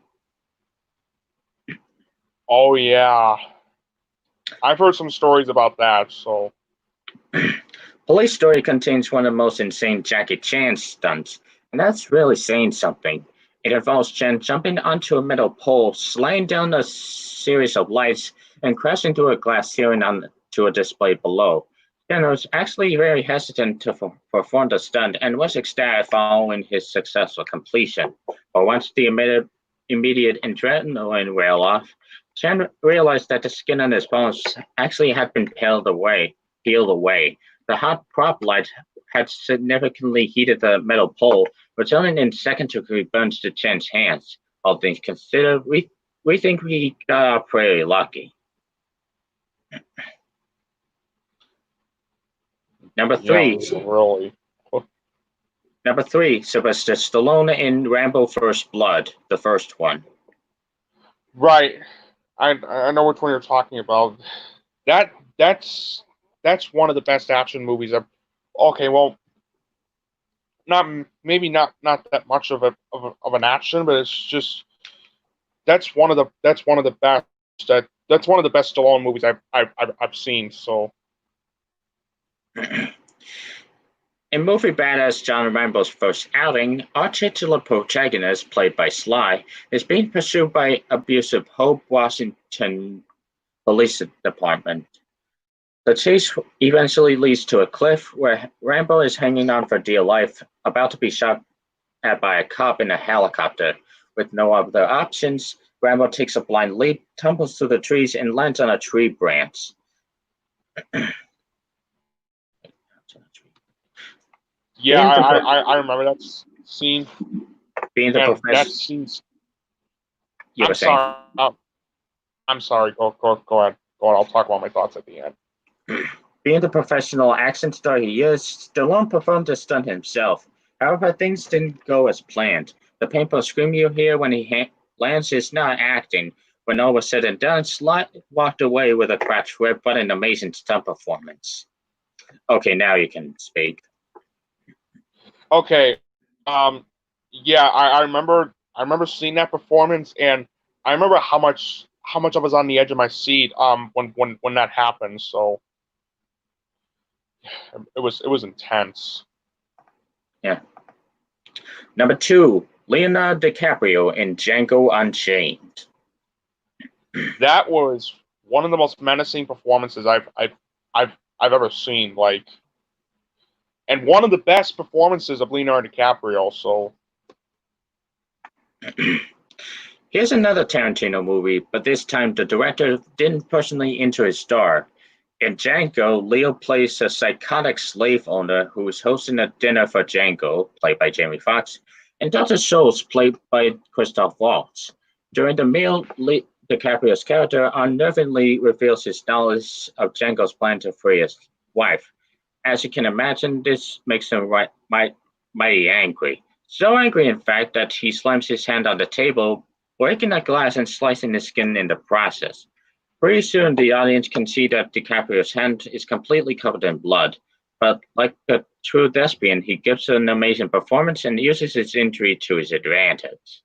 Oh yeah, I've heard some stories about that. So, Police Story contains one of the most insane Jackie Chan stunts, and that's really saying something. It involves Chan jumping onto a metal pole, sliding down a series of lights, and crashing through a glass ceiling onto a display below. Chan was actually very hesitant to perform the stunt and was ecstatic following his successful completion. But once the immediate adrenaline wore off, Chan realized that the skin on his bones actually had been peeled away. The hot prop light had significantly heated the metal pole, resulting in second-degree burns to Chan's hands. All things considered, we think we got pretty lucky. Number 3. Yeah, really. Number 3, Sylvester Stallone in Rambo: First Blood, the first one. Right. I know which one you're talking about. That's one of the best action movies I've. Okay, well, maybe not that much of an action, but it's just that's one of the best that's one of the best Stallone movies I've seen. So. In movie badass John Rambo's first outing, our titular protagonist, played by Sly, is being pursued by abusive Hope Washington Police Department. The chase eventually leads to a cliff where Rambo is hanging on for dear life, about to be shot at by a cop in a helicopter. With no other options, Rambo takes a blind leap, tumbles through the trees, and lands on a tree branch. Yeah, I remember that scene. Being the And professor, that scene's. you were I'm saying. sorry. I'm sorry. Go ahead. Go ahead. I'll talk about my thoughts at the end. Being the professional action star he is, Stallone performed the stunt himself. However, things didn't go as planned. The painful scream you hear when he lands is not acting. When all was said and done, Slot walked away with a cracked rib, but an amazing stunt performance. Okay, now you can speak. Okay. Yeah, I remember seeing that performance, and I remember how much I was on the edge of my seat when that happened. So it was intense. Yeah. Number 2, Leonardo DiCaprio in Django Unchained. That was one of the most menacing performances I've ever seen. Like, and one of the best performances of Leonardo DiCaprio. So Here's another Tarantino movie, but this time the director didn't personally enter his star. In Django, Leo plays a psychotic slave owner who is hosting a dinner for Django, played by Jamie Foxx, and Dr. Scholl's, played by Christoph Waltz. During the meal, DiCaprio's character unnervingly reveals his knowledge of Django's plan to free his wife. As you can imagine, this makes him mighty angry. So angry, in fact, that he slams his hand on the table, breaking a glass and slicing his skin in the process. Pretty soon, the audience can see that DiCaprio's hand is completely covered in blood. But like a true thespian, he gives an amazing performance and uses his injury to his advantage.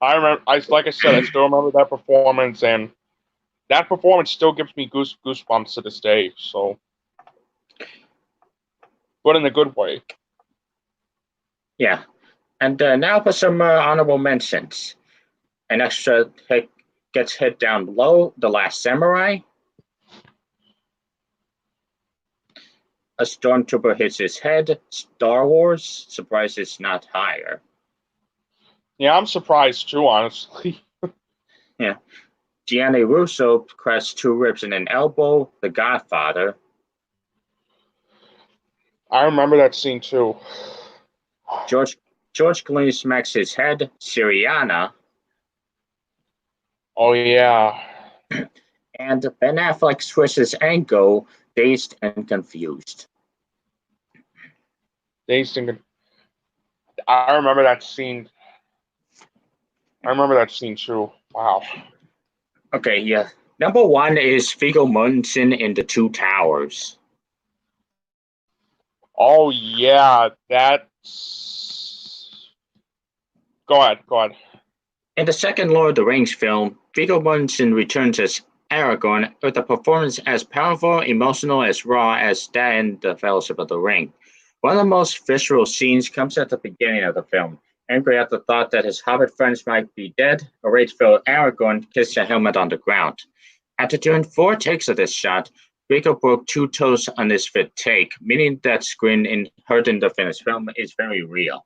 I remember, like I said, I still remember that performance, and that performance still gives me goosebumps to this day. So, but in a good way. Yeah. And now for some honorable mentions. An extra hit gets hit down below, The Last Samurai. A stormtrooper hits his head, Star Wars, surprises not higher. Yeah, I'm surprised too, honestly. Yeah. Gianni Russo cracks 2 ribs and an elbow, The Godfather. I remember that scene too. George Clooney smacks his head, Syriana. Oh yeah. And Ben Affleck twists his ankle, dazed and confused. I remember that scene. I remember that scene too. Wow. Okay, yeah. Number 1 is Viggo Mortensen in The Two Towers. Oh yeah, that's. Go ahead. In the second Lord of the Rings film, Viggo Mortensen returns as Aragorn with a performance as powerful, emotional, as raw as that in The Fellowship of the Ring. One of the most visceral scenes comes at the beginning of the film. Angry at the thought that his hobbit friends might be dead, a rage-filled Aragorn kissed a helmet on the ground. After doing 4 takes of this shot, Viggo broke 2 toes on his 5th take, meaning that screen heard in the finished film is very real.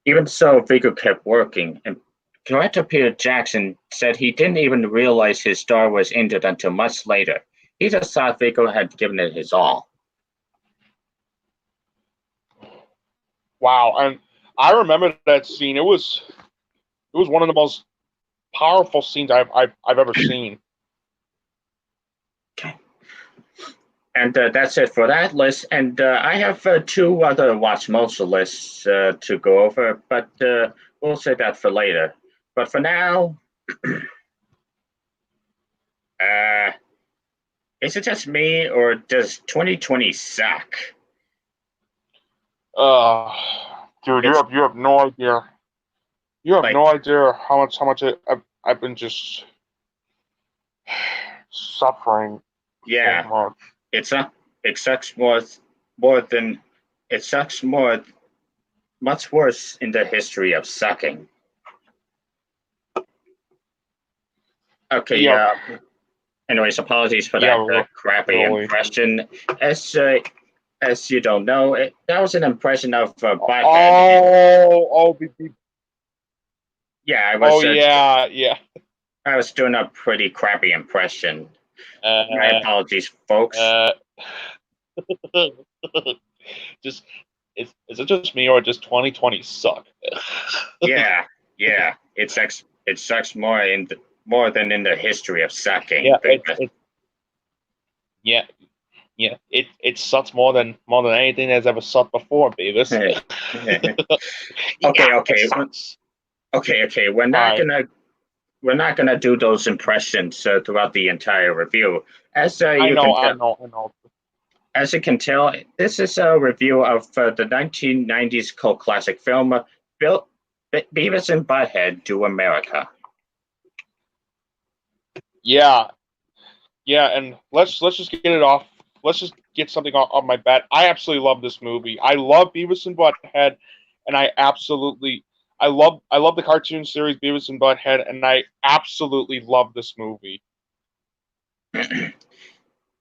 Even so, Viggo kept working, and director Peter Jackson said he didn't even realize his star was injured until much later. He just thought Viggo had given it his all. Wow, and I remember that scene. It was one of the most powerful scenes I've ever seen. Okay. And that's it for that list. And I have 2 other watch most lists to go over, but we'll save that for later. But for now, is it just me, or does 2020 suck? Dude, you have no idea. You have no idea how much I've been just suffering. Yeah, so much. it sucks much worse in the history of sucking. Okay, yeah. Anyways, apologies for that crappy impression. As as you don't know, that was an impression of Butthead. Yeah, Yeah, yeah. I was doing a pretty crappy impression. My Uh, apologies, folks. uh, just is it just me or does 2020 suck? Yeah, yeah. It sucks more than in the history of sucking. Yeah, yeah, yeah. It sucks more than anything that's ever sucked before, Beavis. Okay, Yeah, it okay, sucks. okay. We're All not right. gonna do those impressions throughout the entire review. As I you know, can I tell, know, I know. as you can tell, this is a review of the 1990s cult classic film, Beavis and Butthead Do America. Yeah, yeah, and let's just get it off. Let's just get something off my bat. I absolutely love this movie. I love Beavis and Butthead, and I love the cartoon series Beavis and Butthead, and I absolutely love this movie.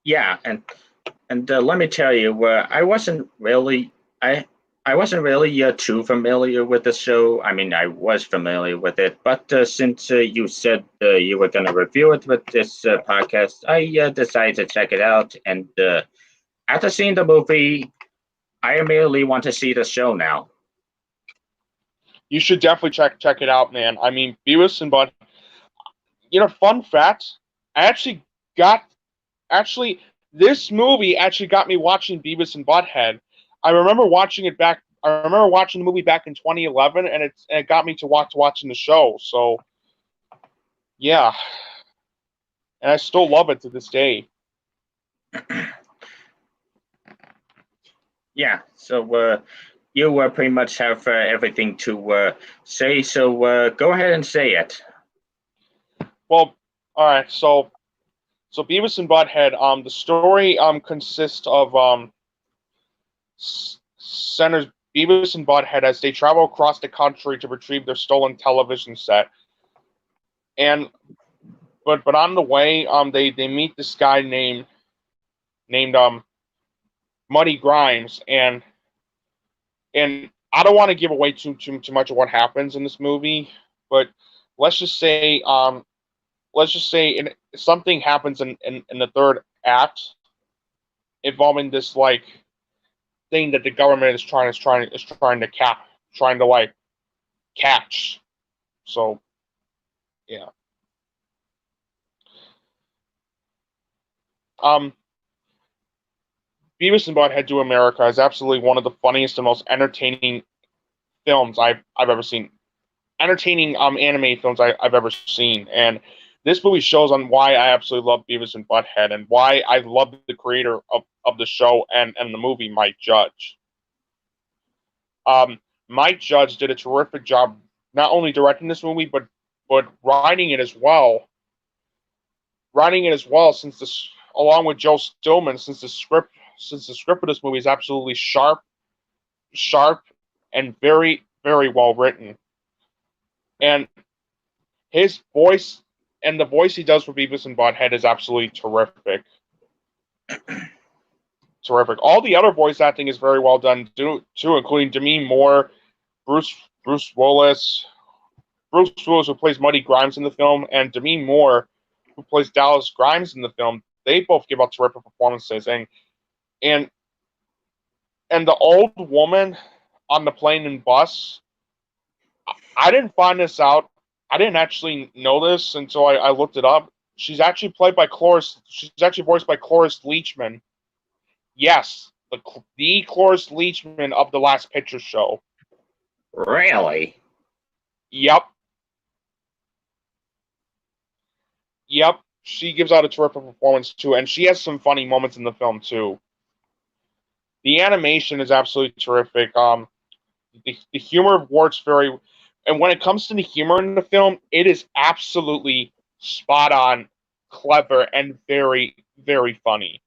Yeah, and let me tell you, I wasn't really too familiar with the show. I mean, I was familiar with it, but since you said you were going to review it with this podcast, I decided to check it out. And after seeing the movie, I immediately want to see the show now. You should definitely check it out, man. I mean, Beavis and Butt. Fun fact. I got actually this movie actually got me watching Beavis and Butthead. I remember watching it back. I remember watching the movie back in 2011, and it got me to watching the show. So yeah, and I still love it to this day. Yeah, so you pretty much have everything to say. So go ahead and say it. Well, all right. So Beavis and Butthead. The story consists of centers Beavis and Butthead as they travel across the country to retrieve their stolen television set. And but on the way, they meet this guy named Muddy Grimes, and I don't want to give away too much of what happens in this movie, but let's just say something happens in the third act involving this like thing that the government is trying to like catch. So yeah. Um, Beavis and Butthead Do America is absolutely one of the funniest and most entertaining films I've ever seen. Entertaining anime films I've ever seen, and this movie shows on why I absolutely love Beavis and Butthead and why I love the creator of the show and the movie, Mike Judge. Um, Mike Judge did a terrific job not only directing this movie but writing it as well. Writing it as well, since this along with Joe Stillman, since the script of this movie is absolutely sharp, and very very well written. And his voice and the voice he does for Beavis and Butthead is absolutely terrific. Terrific. All the other voice acting is very well done too, including Demi Moore, Bruce Bruce Willis, who plays Muddy Grimes in the film, and Demi Moore, who plays Dallas Grimes in the film. They both give out terrific performances, and and the old woman on the plane and bus. I didn't find this out. I didn't actually know this until I looked it up. She's actually played by Cloris. She's actually voiced by Cloris Leachman. Yes, the Cloris Leachman of the Last Picture Show. Really? Yep. Yep. She gives out a terrific performance too, and she has some funny moments in the film too. The animation is absolutely terrific. The humor works very, and when it comes to the humor in the film, it is absolutely spot on, clever, and very very funny.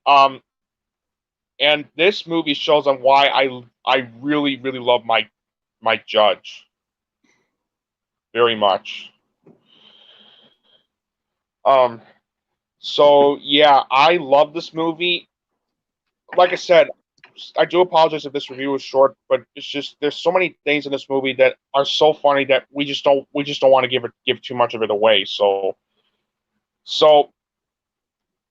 Um, and this movie shows on why I really really love Mike Judge very much. Um, So yeah, I love this movie. Like I said, I do apologize if this review was short, but it's just there's so many things in this movie that are so funny that we just don't want to give too much of it away. So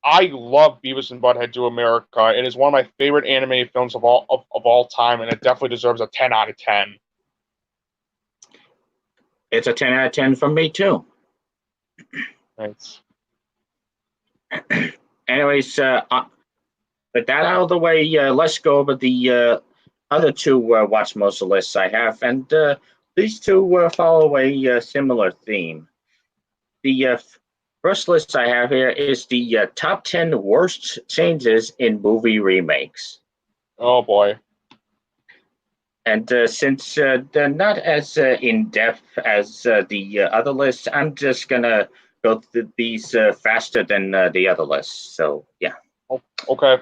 I love Beavis and Butthead Do America. It is one of my favorite animated films of all time, and it definitely deserves a 10 out of 10. It's a 10 out of 10 from me too. Thanks. Anyways, with that out of the way, let's go over the other two watch most lists I have, and these two follow a similar theme. The first list I have here is the top 10 worst changes in movie remakes. Oh boy. And since they're not as in-depth as the other lists, I'm just going to go through these faster than the other lists. So, yeah. Okay.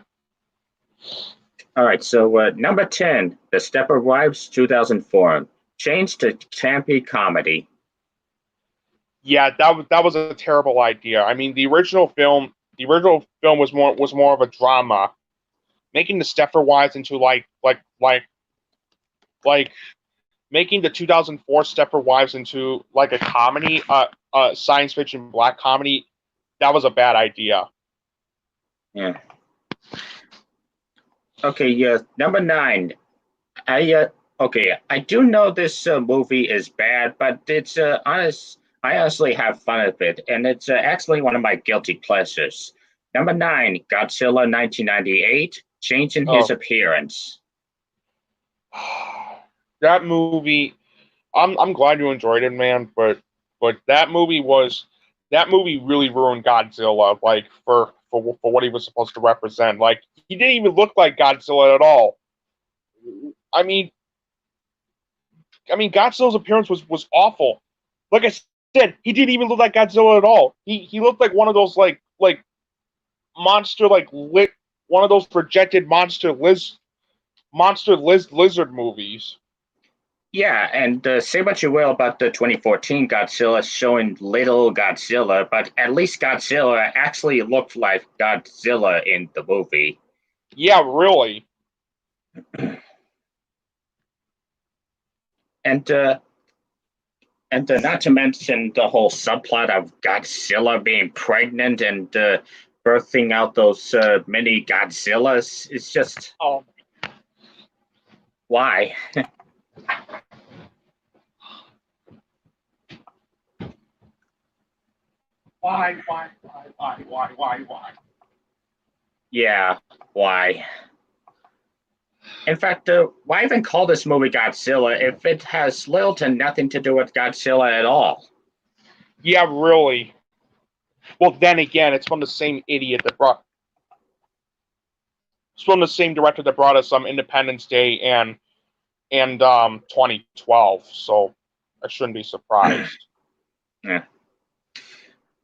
All right, so number 10, The Stepford Wives 2004, changed to campy comedy. Yeah, that was a terrible idea. I mean, the original film was more of a drama. Making the Stepford Wives into like making the 2004 Stepford Wives into like a comedy, science fiction black comedy, that was a bad idea. Yeah. Okay, yeah, number 9. I do know this movie is bad, but it's honest. I honestly have fun with it, and it's actually one of my guilty pleasures. Number 9, Godzilla 1998, changing his Oh. appearance. That movie, I'm glad you enjoyed it, man, but that movie really ruined Godzilla, like for what he was supposed to represent. Like he didn't even look like Godzilla at all. I mean, Godzilla's appearance was awful. Like I said, he didn't even look like Godzilla at all. He looked like one of those like monster one of those projected lizard movies. Yeah, and say what you will about the 2014 Godzilla showing little Godzilla, but at least Godzilla actually looked like Godzilla in the movie. Yeah, really. And not to mention the whole subplot of Godzilla being pregnant and birthing out those mini Godzillas. It's just why? Why? Yeah, why? In fact, why even call this movie Godzilla if it has little to nothing to do with Godzilla at all? Yeah, really. Well, then again, it's from the same idiot that brought. It's from the same director that brought us Independence Day and 2012. So I shouldn't be surprised. Yeah.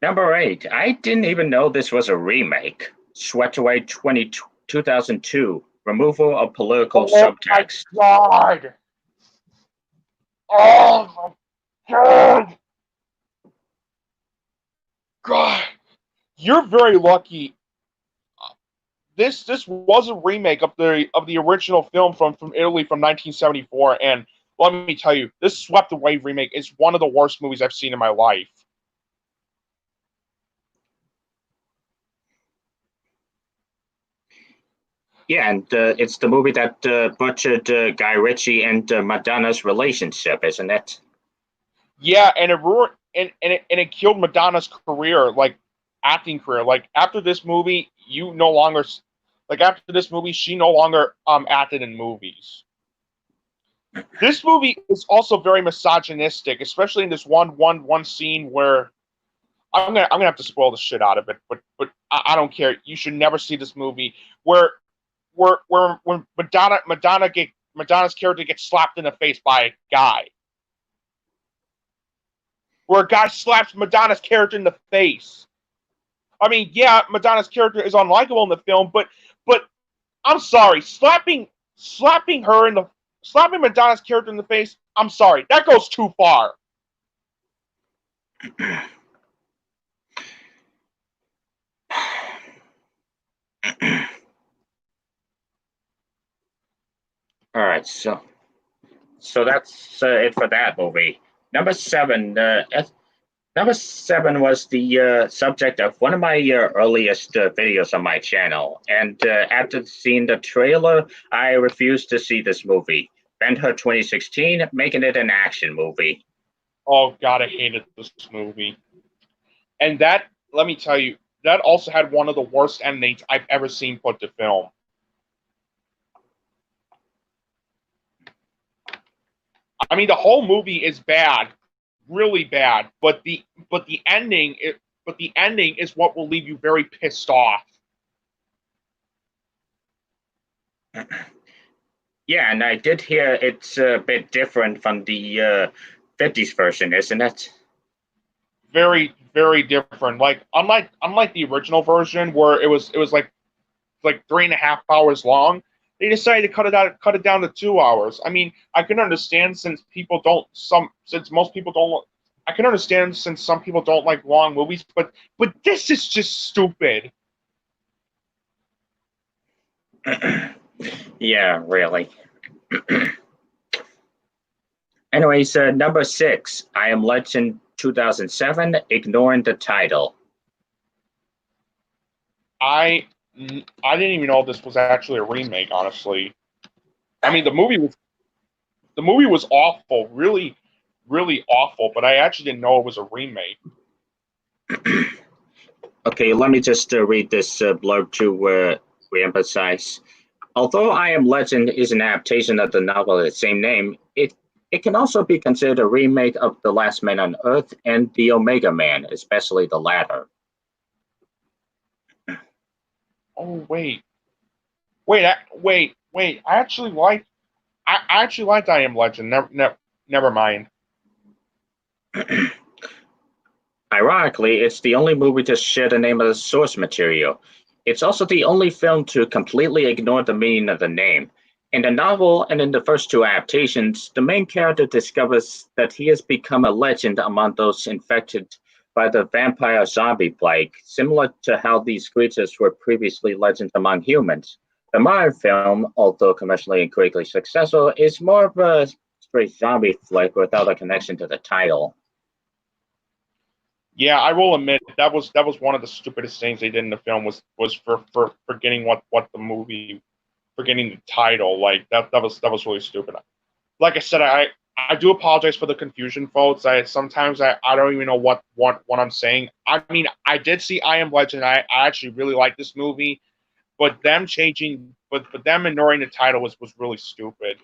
Number 8, I didn't even know this was a remake. Swept Away 2002, removal of political subtext. Oh my God! Oh my God! God, you're very lucky. This was a remake of the original film from Italy from 1974, and let me tell you, this Swept Away remake is one of the worst movies I've seen in my life. Yeah, and it's the movie that butchered Guy Ritchie and Madonna's relationship, isn't it? Yeah, and it ruined and it killed Madonna's career, like acting career. Like after this movie, after this movie, she no longer acted in movies. This movie is also very misogynistic, especially in this one scene where I'm gonna have to spoil the shit out of it, but I don't care. You should never see this movie where when Madonna's character gets slapped in the face by a guy. Where a guy slaps Madonna's character in the face. I mean, yeah, Madonna's character is unlikable in the film, but I'm sorry, slapping Madonna's character in the face. I'm sorry, that goes too far. All right, so that's it for that movie. Number seven. Number seven was the subject of one of my earliest videos on my channel, and after seeing the trailer, I refused to see this movie. Ben-Hur 2016, making it an action movie. Oh God, I hated this movie. And that, let me tell you, that also had one of the worst endings I've ever seen put to film. I mean, the whole movie is bad, really bad, but the ending is what will leave you very pissed off. Yeah, and I did hear it's a bit different from the 50s version, isn't it? Very, very different. Like unlike the original version where it was like 3.5 hours long. They decided to cut it down to 2 hours. I mean, I can understand since most people don't. I can understand since some people don't like long movies, but this is just stupid. Yeah, really. Anyways, number six, I Am Legend 2007, ignoring the title. I I didn't even know this was actually a remake. Honestly, I mean the movie was awful, really, really awful. But I actually didn't know it was a remake. Okay, let me just read this blurb to reemphasize. Although I Am Legend is an adaptation of the novel of the same name, it can also be considered a remake of The Last Man on Earth and The Omega Man, especially the latter. Oh wait! I actually liked I Am Legend. Never mind. Ironically, it's the only movie to share the name of the source material. It's also the only film to completely ignore the meaning of the name. In the novel and in the first two adaptations, the main character discovers that he has become a legend among those infected by the vampire zombie plague, similar to how these creatures were previously legends among humans. The modern film, although commercially and critically successful, is more of a straight zombie flick without a connection to the title. Yeah, I will admit that was one of the stupidest things they did in the film was for forgetting what the movie forgetting the title. Like that was really stupid. Like I said, I do apologize for the confusion, folks. I don't even know what I'm saying. I mean, I did see I Am Legend. I actually really like this movie, but them ignoring the title was really stupid.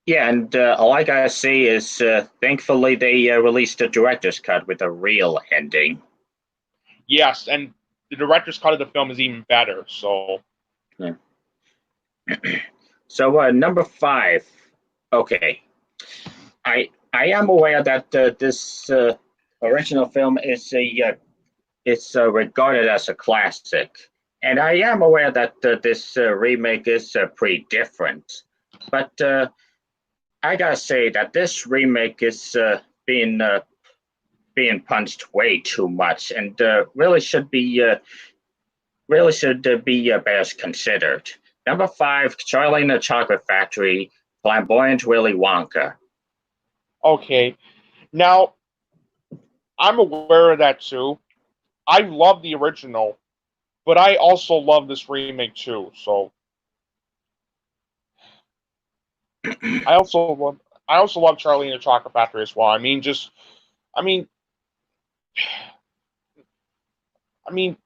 Yeah, and all I gotta say is, thankfully they released a director's cut with a real ending. Yes, and the director's cut of the film is even better. So Yeah. So number five. Okay, I am aware that this original film is regarded as a classic, and I am aware that this remake is pretty different. But I gotta say that this remake is being punched way too much, and really should be best considered. Number five, Charlie and the Chocolate Factory, Flamboyant Willy Wonka. okay, now I'm aware of that too. I love the original, but I also love this remake too. So I also love Charlie and the Chocolate Factory as well. I mean I mean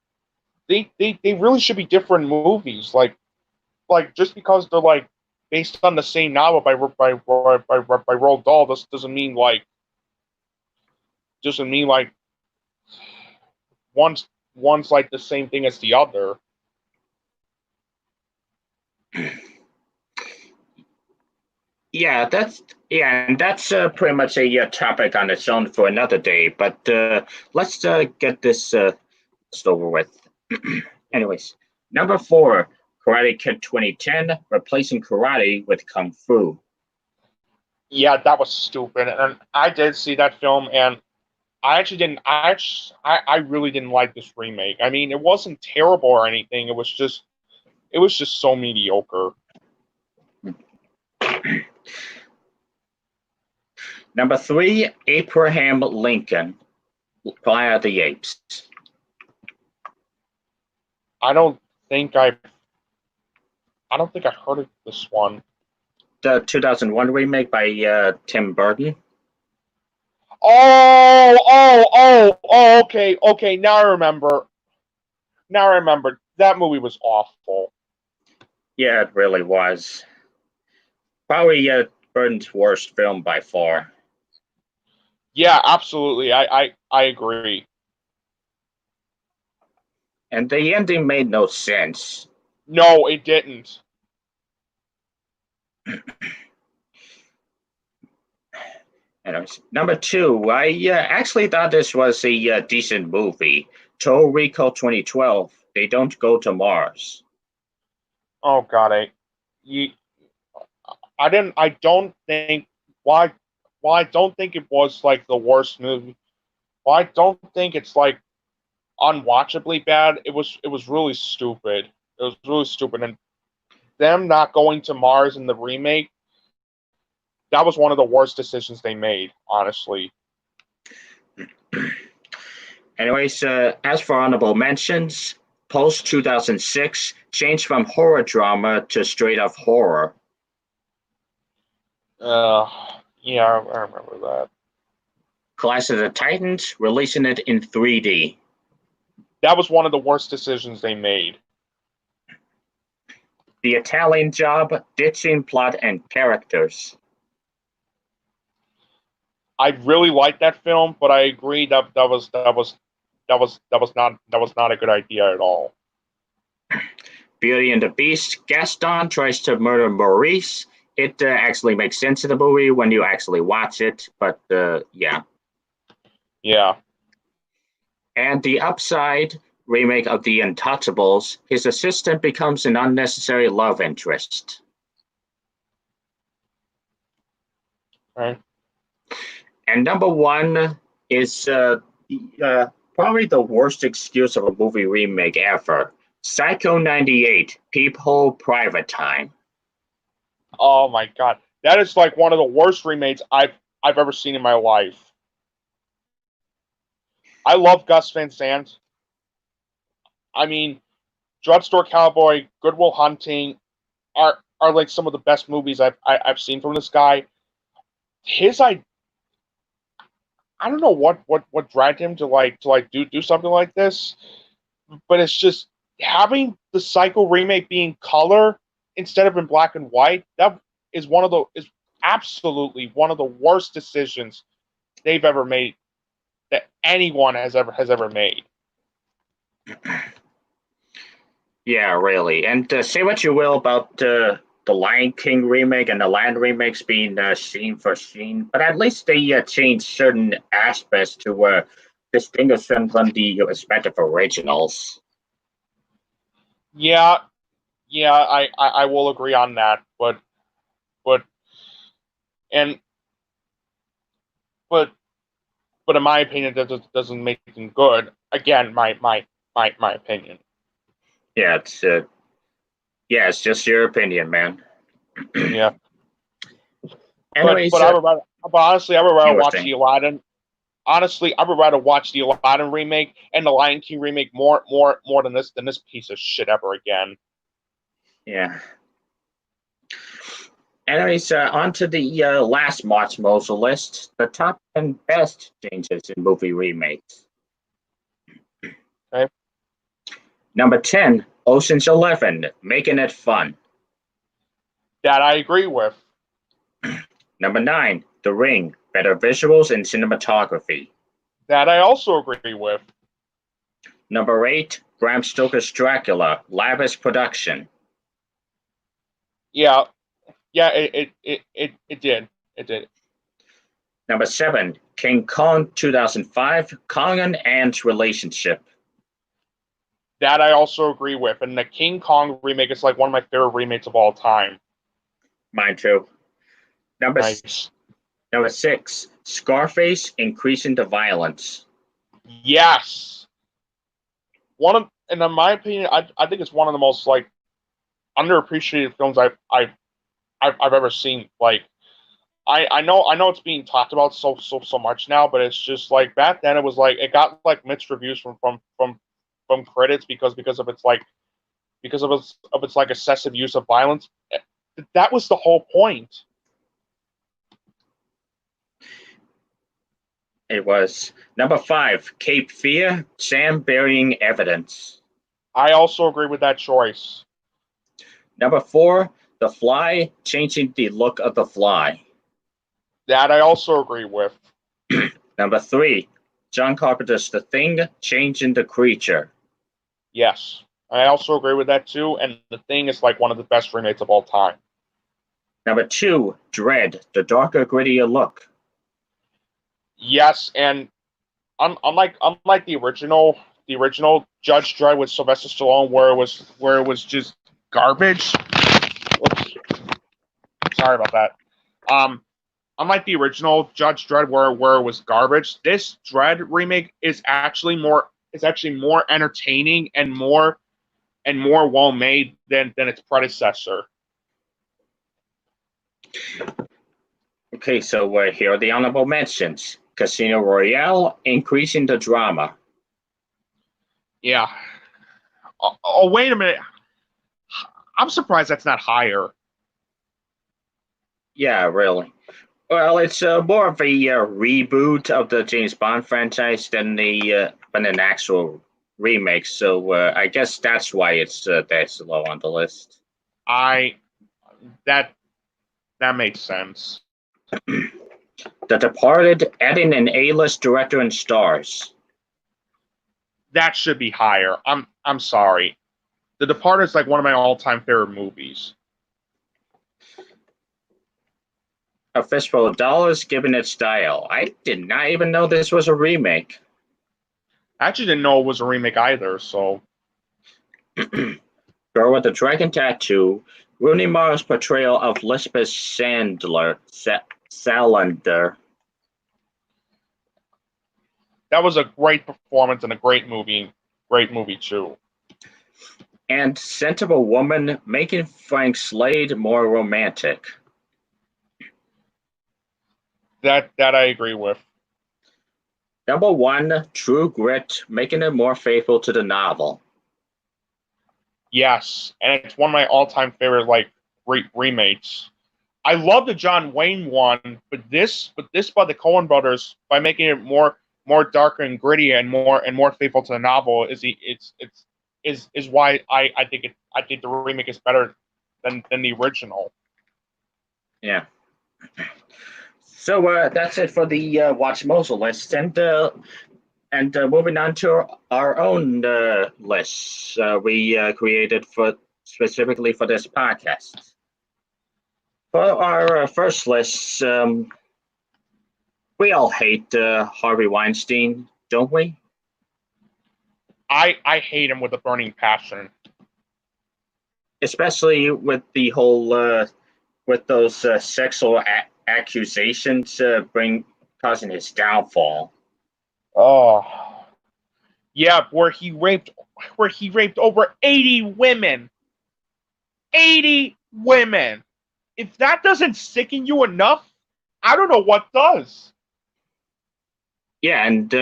they really should be different movies. Like just because they're like based on the same novel by Roald Dahl, this doesn't mean like one's one's like the same thing as the other. Yeah, and that's pretty much a topic on its own for another day. But let's get this over with. Anyways, number four, Karate Kid 2010, replacing karate with kung fu. Yeah, that was stupid. And I did see that film, and I actually didn't. I really didn't like this remake. I mean, it wasn't terrible or anything. It was just so mediocre. Number 3, Abraham Lincoln, Planet of the Apes. I don't think I heard of this one. The 2001 remake by Tim Burton. Okay. Now I remember. That movie was awful. Yeah, it really was. Probably Burton's worst film by far. Yeah, absolutely. I agree. And the ending made no sense. No, it didn't. Anyways, number 2, I actually thought this was a decent movie. Total Recall 2012. They Don't Go to Mars. Oh God, I don't think why I don't think it was like the worst movie. Well, I don't think it's like unwatchably bad. It was really stupid. It was really stupid, and them not going to Mars in the remake, that was one of the worst decisions they made, honestly. Anyways, as for honorable mentions, post 2006 changed from horror drama to straight up horror. Yeah, I remember that. Clash of the Titans, releasing it in 3D. That was one of the worst decisions they made. The Italian Job, ditching plot and characters. I really liked that film, but I agree that was not a good idea at all. Beauty and the Beast, Gaston tries to murder Maurice. It actually makes sense in the movie when you actually watch it, but yeah. Yeah. And The Upside, remake of The Untouchables, his assistant becomes an unnecessary love interest. Right. And number 1 is probably the worst excuse of a movie remake ever. Psycho 98, Peephole Private Time. Oh my God, that is like one of the worst remakes I've ever seen in my life. I love Gus Van Sant. I mean, Drugstore Cowboy, Good Will Hunting are like some of the best movies I've seen from this guy. I don't know what dragged him to do something like this, but it's just having the Psycho remake being color instead of in black and white. That is absolutely one of the worst decisions they've ever made, that anyone has ever made. Yeah, really. And say what you will about the Lion King remake and the Land remakes being scene for scene, but at least they changed certain aspects to distinguish them from the respective originals. Yeah, I will agree on that, but and but in my opinion, that doesn't make them good. Again, my opinion. Yeah, it's just your opinion, man. Yeah. Anyways, but honestly, I would rather watch the thing. Aladdin. Honestly, I would rather watch the Aladdin remake and the Lion King remake more than this piece of shit ever again. Yeah. Anyways, on to the last March Mosul list, the top 10 best changes in movie remakes. Okay. Number 10, Ocean's 11, Making It Fun. That I agree with. Number 9, The Ring, better visuals and cinematography. That I also agree with. Number 8, Bram Stoker's Dracula, lavish production. Yeah, it did. It did. Number 7, King Kong 2005, Kong and Ant's relationship. That I also agree with. And the King Kong remake is like one of my favorite remakes of all time. Mine too. Number Nice. Number 6, Scarface, increasing the violence. Yes. And in my opinion, I think it's one of the most like underappreciated films I've ever seen. Like, I know it's being talked about so much now, but it's just like back then it was like it got like mixed reviews from critics because of its like excessive use of violence. That was the whole point. It was. Number 5, Cape Fear, Sam burying evidence. I also agree with that choice. Number 4, The Fly, changing the look of the fly. That I also agree with. Number 3, John Carpenter's The Thing, changing the creature. Yes, I also agree with that too. And The Thing is like one of the best remakes of all time. Number 2, Dread, the darker, grittier look. Yes, and unlike the original Judge Dredd with Sylvester Stallone, where it was just garbage. Oops. Sorry about that. Unlike the original Judge Dredd, where it was garbage, this Dredd remake is actually more entertaining and more well made than its predecessor. Okay, so here are the honorable mentions. Casino Royale, increasing the drama. Yeah. Oh, wait a minute. I'm surprised that's not higher. Yeah, really. Well, it's more of a reboot of the James Bond franchise than an actual remake. So I guess that's why it's that's low on the list. That makes sense. The Departed, adding an A-list director and stars. That should be higher. I'm sorry. The Departed is like one of my all-time favorite movies. A Fistful of Dollars, giving it style. I did not even know this was a remake. I actually didn't know it was a remake either, so. Girl with the Dragon Tattoo, Rooney Mara's portrayal of Lisbeth Salander. That was a great performance and a great movie. Great movie, too. And Scent of a Woman, making Frank Slade more romantic. That I agree with. Number 1, True Grit, making it more faithful to the novel. Yes, and it's one of my all-time favorite remakes. I love the John Wayne one, but this by the Coen brothers, by making it more darker and gritty and more faithful to the novel, is why I think the remake is better than the original. Yeah. So that's it for the Watch Mosul list, and moving on to our own lists we created specifically for this podcast. For our first list, we all hate Harvey Weinstein, don't we? I hate him with a burning passion. Especially with the whole with those sexual accusations causing his downfall. Oh, yeah, where he raped over 80 women. 80 women. If that doesn't sicken you enough, I don't know what does. Yeah, and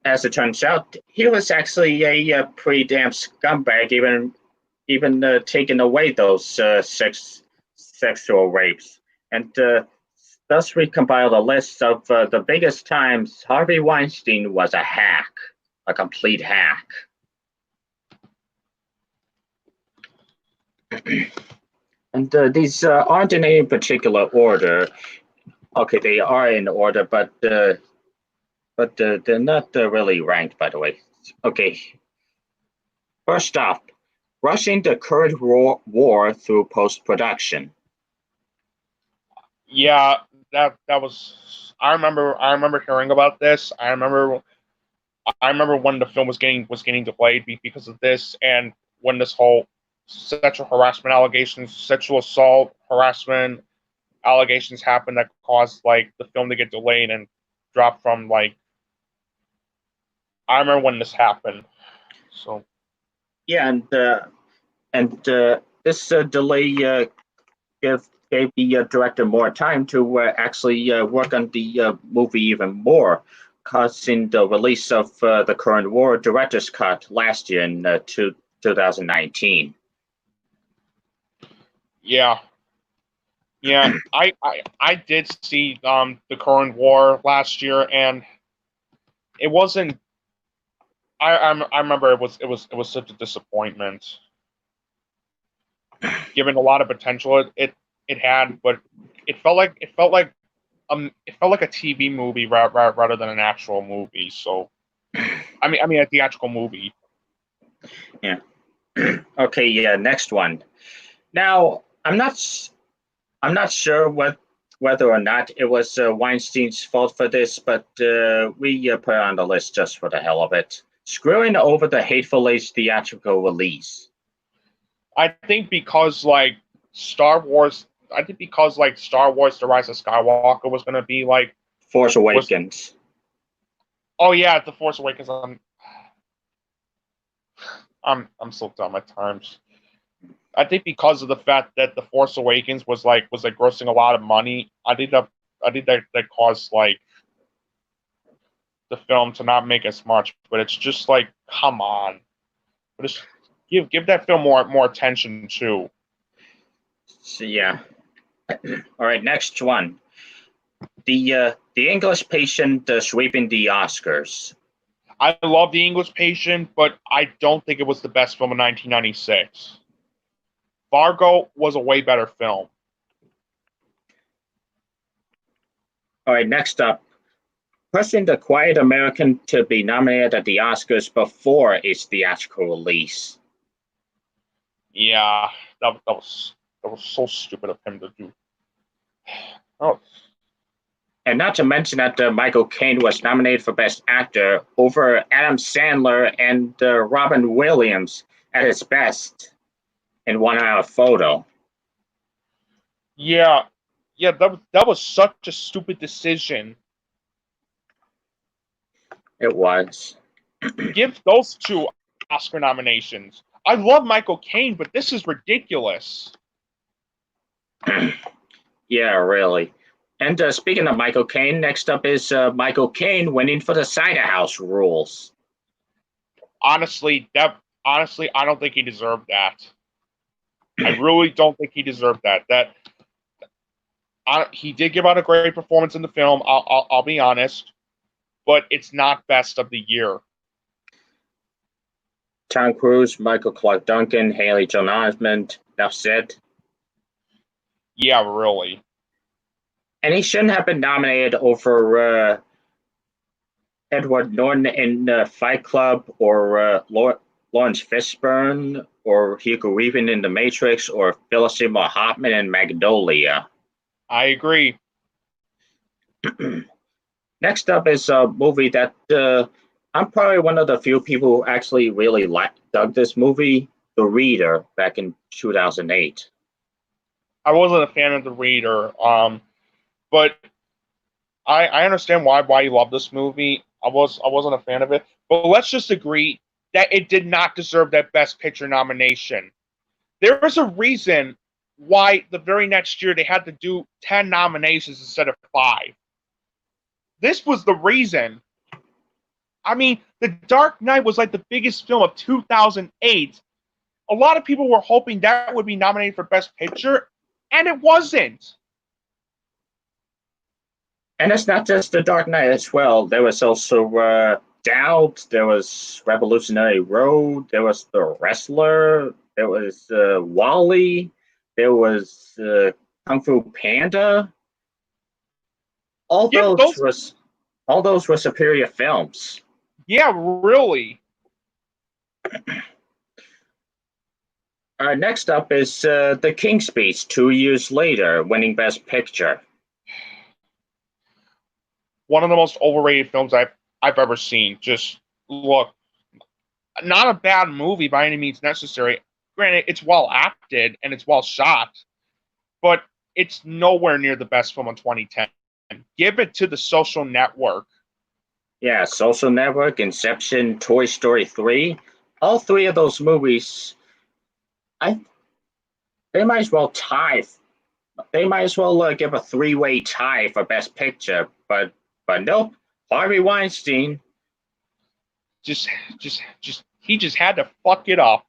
as it turns out, he was actually a pretty damn scumbag, even taking away those sexual rapes. And thus we compiled a list of the biggest times Harvey Weinstein was a hack, a complete hack. And these aren't in any particular order. Okay, they are in order, but they're not really ranked, by the way. Okay. First off, rushing the current war through post-production. Yeah, that was. I remember hearing about this. I remember when the film was getting delayed because of this, and when this whole sexual harassment allegations, sexual assault harassment allegations happened that caused like the film to get delayed and drop from like. I remember when this happened. So. Yeah, and this delay gave the director more time to actually work on the movie even more, causing the release of the current war director's cut last year in 2019. Yeah, yeah. I did see the current war last year, and it wasn't. I remember it was such a disappointment. Given a lot of potential it had, but it felt like a TV movie rather than an actual movie. So I mean a theatrical movie. Yeah. Okay. Yeah. Next one. Now I'm not sure whether or not it was Weinstein's fault for this, but we put it on the list just for the hell of it. Screwing over the Hateful Eight theatrical release. I think because like Star Wars. I think because like Star Wars: The Rise of Skywalker was going to be like Force Awakens. Oh yeah, The Force Awakens. I'm so dumb at times. I think because of the fact that The Force Awakens was like grossing a lot of money, I think that caused like the film to not make as much. But it's just like, come on, but it's, give that film more attention too. So yeah. All right, next one. The English Patient sweeping the Oscars. I love The English Patient, but I don't think it was the best film of 1996. Fargo was a way better film. All right, next up. Pressing The Quiet American to be nominated at the Oscars before its theatrical release. Yeah, that was so stupid of him to do. Oh. And not to mention that Michael Caine was nominated for Best Actor over Adam Sandler and Robin Williams at his best in 1 Hour Photo. Yeah, that was such a stupid decision. It was. Give those two Oscar nominations. I love Michael Caine, but this is ridiculous. Yeah, really. And speaking of Michael Caine, next up is Michael Caine winning for the Cider House Rules. Honestly, I don't think he deserved that. I really don't think he deserved that. He did give out a great performance in the film. I'll be honest, but it's not best of the year. Tom Cruise, Michael Clark Duncan, Haley Joel Osment, enough said. Yeah, really. And he shouldn't have been nominated over Edward Norton in Fight Club or Lawrence Fishburne or Hugo Weaving in The Matrix or Philip Seymour Hoffman in Magnolia. I agree. Next up is a movie that I'm probably one of the few people who actually really dug this movie, The Reader, back in 2008. I wasn't a fan of The Reader, but I understand why you love this movie. I wasn't a fan of it, but let's just agree that it did not deserve that Best Picture nomination. There is a reason why the very next year they had to do 10 nominations instead of 5. This was the reason. I mean, The Dark Knight was like the biggest film of 2008. A lot of people were hoping that would be nominated for Best Picture, and it wasn't. And it's not just The Dark Knight as well. There was also Doubt. There was Revolutionary Road. There was The Wrestler. There was Wall-E. There was Kung Fu Panda. All those were superior films. Yeah, really. Next up is The King's Speech, 2 years later, winning Best Picture. One of the most overrated films I've ever seen. Just look, not a bad movie by any means necessary. Granted, it's well acted and it's well shot, but it's nowhere near the best film of 2010. Give it to The Social Network. Yeah, Social Network, Inception, Toy Story 3. All 3 of those movies, they might as well tie They might as well give a three-way tie for Best Picture, but nope. Harvey Weinstein. Just he just had to fuck it up.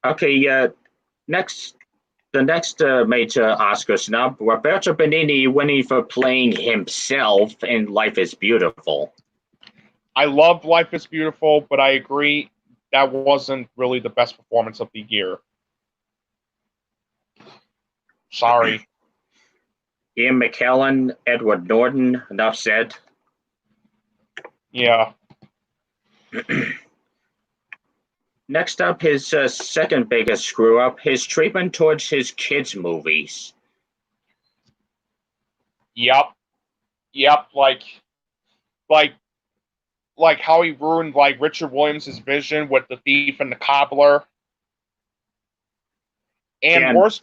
Okay, the next major Oscar snub, Roberto Benigni winning for playing himself in Life is Beautiful. I loved Life is Beautiful, but I agree that wasn't really the best performance of the year. Sorry. Ian McKellen, Edward Norton, enough said. Yeah. Next up, his second biggest screw up, his treatment towards his kids' movies. Yep. Like how he ruined like Richard Williams' vision with The Thief and the Cobbler. And worst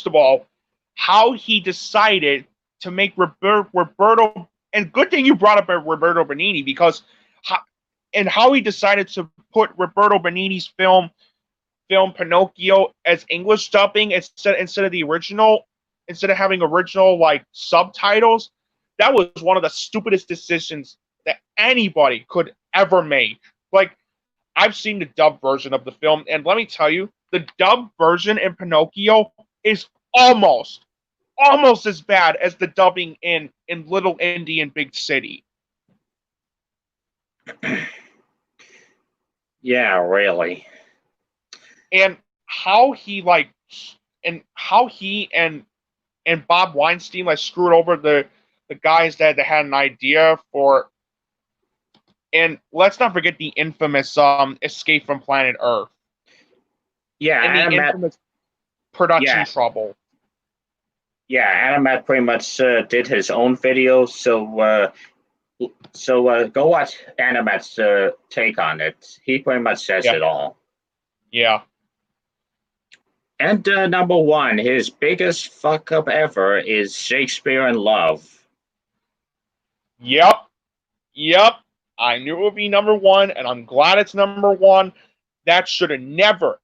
of all, how he decided to make Roberto, and good thing you brought up Roberto Benigni, because how he decided to put Roberto Benigni's film Pinocchio as English dubbing instead of the original, instead of having original like subtitles. That was one of the stupidest decisions that anybody could ever make. Like, I've seen the dub version of the film, and let me tell you, the dub version in Pinocchio is almost as bad as the dubbing in Little Indian Big City. Yeah, really. And how he and Bob Weinstein like screwed over the guys that had an idea for. And let's not forget the infamous Escape from Planet Earth. Yeah, and the infamous production trouble. Yeah, Animat pretty much did his own video, so go watch Animat's take on it. He pretty much says it all. Yeah. And number one, his biggest fuck up ever is Shakespeare in Love. Yep. I knew it would be number one, and I'm glad it's number one. That should have never,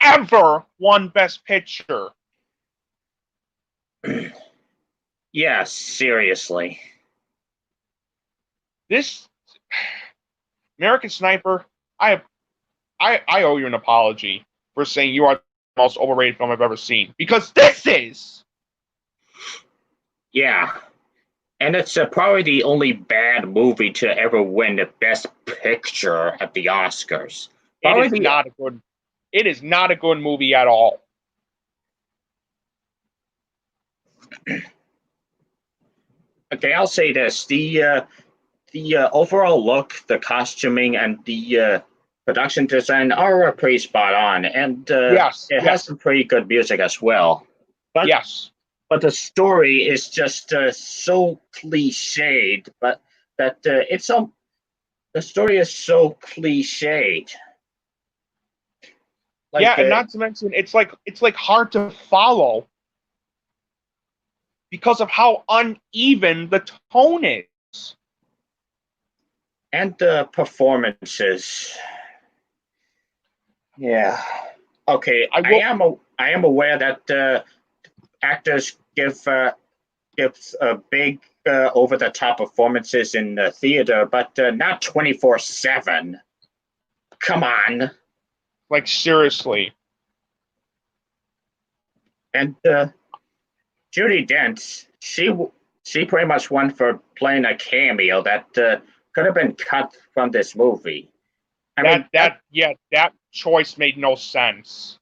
ever won Best Picture. Yeah, seriously. This American Sniper, I owe you an apology for saying you are the most overrated film I've ever seen, because this is. Yeah. And it's probably the only bad movie to ever win the Best Picture at the Oscars. It is not a good movie at all. Okay, I'll say this: the overall look, the costuming, and the production design are pretty spot on, and it has some pretty good music as well. But But the story is just so cliched. But that the story is so cliched. Like, and not to mention, it's like hard to follow because of how uneven the tone is. And the performances. Yeah. Okay. I am aware that actors give big over the top performances in the theater, but not 24/7. Come on. Like, seriously. And Judi Dench, she pretty much won for playing a cameo that could have been cut from this movie. That choice made no sense.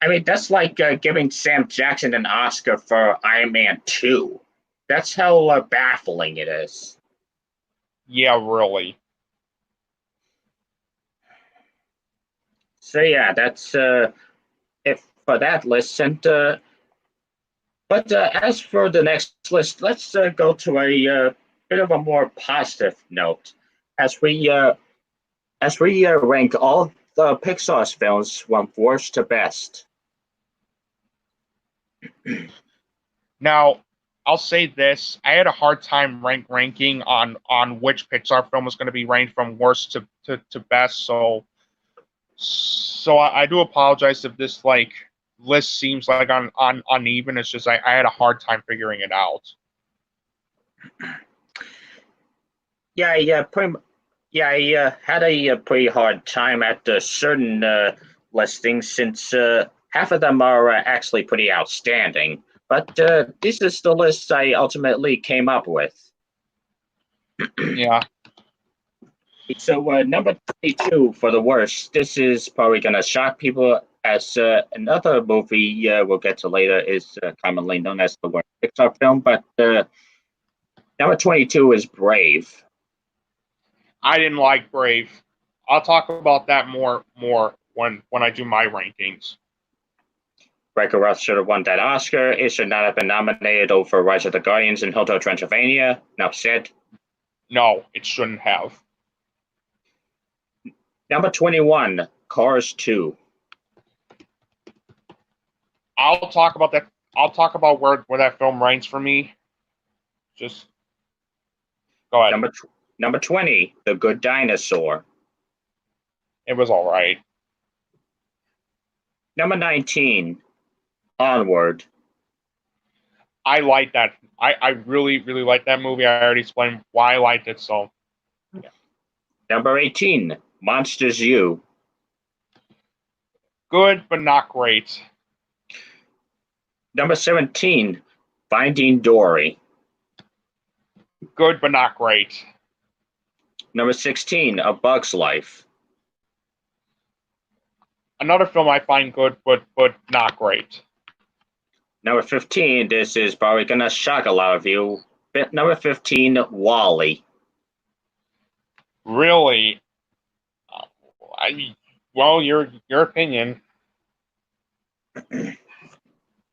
I mean, that's like giving Sam Jackson an Oscar for Iron Man 2. That's how baffling it is. Yeah, really. So yeah, that's it for that list. And but as for the next list, let's go to a bit of a more positive note as we rank all the Pixar's films from worst to best. Now, I'll say this: I had a hard time ranking on which Pixar film was going to be ranked from worst to best. So So I do apologize if this like list seems like on uneven. It's just I had a hard time figuring it out. Yeah, I had a pretty hard time at certain listings since half of them are actually pretty outstanding. But this is the list I ultimately came up with. Yeah. So number 22 for the worst. This is probably going to shock people, as another movie we'll get to later is commonly known as the worst Pixar film. But number 22 is Brave. I didn't like Brave. I'll talk about that more when I do my rankings. Wreck-It Ralph should have won that Oscar. It should not have been nominated over Rise of the Guardians and Hotel Transylvania. Enough said. No, it shouldn't have. Number 21, Cars 2. I'll talk about that. I'll talk about where that film ranks for me. Just go ahead. Number 20, The Good Dinosaur. It was all right. Number 19, Onward. I like that. I really like that movie. I already explained why I liked it. So, yeah. Number 18, Monsters U. Good, but not great. Number 17, Finding Dory. Good, but not great. Number 16, A Bug's Life. Another film I find good, but not great. Number 15, this is probably going to shock a lot of you. Number 15, WALL-E. Really? Well, your opinion.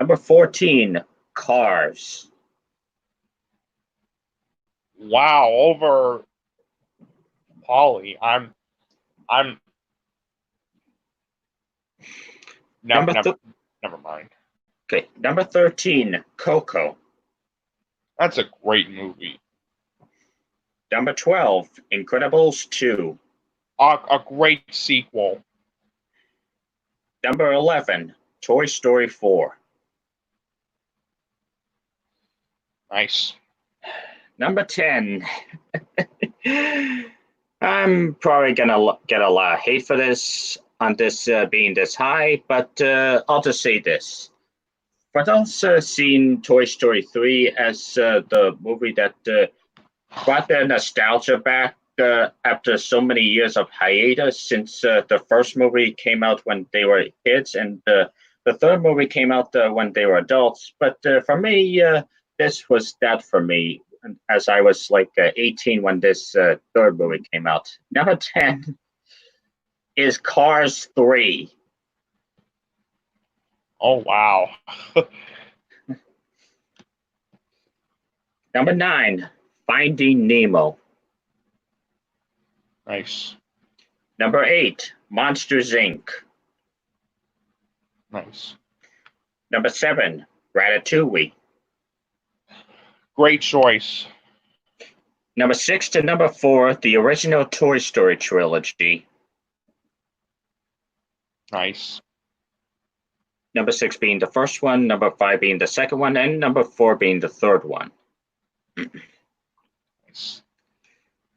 Number 14, Cars. Wow, over Polly. I'm never mind. Okay, number 13, Coco. That's a great movie. Number 12, Incredibles 2. A great sequel. Number 11, Toy Story 4. Nice. Number 10. I'm probably going to get a lot of hate for this, on this being this high, but I'll just say this. For those seen Toy Story 3 as the movie that brought their nostalgia back after so many years of hiatus, since the first movie came out when they were kids and the third movie came out when they were adults. But for me, this was that for me, as I was like 18 when this third movie came out. Number 10 is Cars 3. Oh, wow. Number 9, Finding Nemo. Nice. Number 8, Monsters, Inc. Nice. Number 7, Ratatouille. Great choice. Number 6 to number 4, the original Toy Story trilogy. Nice. Number 6 being the first one, number 5 being the second one, and number 4 being the third one. Nice.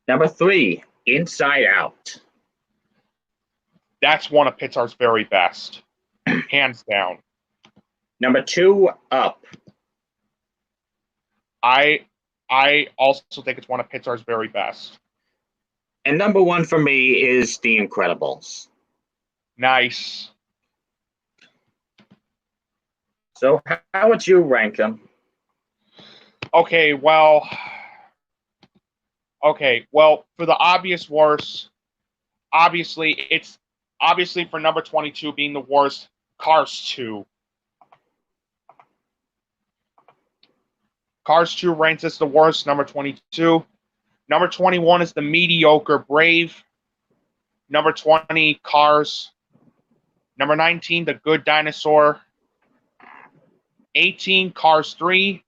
Number 3, Inside Out. That's one of Pixar's very best. Hands down. Number 2, Up. I also think it's one of Pixar's very best. And number 1 for me is The Incredibles. Nice. So how would you rank them? Okay, well, for the obvious worst, obviously for number 22 being the worst, Cars 2. Cars 2 ranks as the worst, number 22. Number 21 is the mediocre Brave. Number 20, Cars. Number 19, The Good Dinosaur. 18, Cars 3.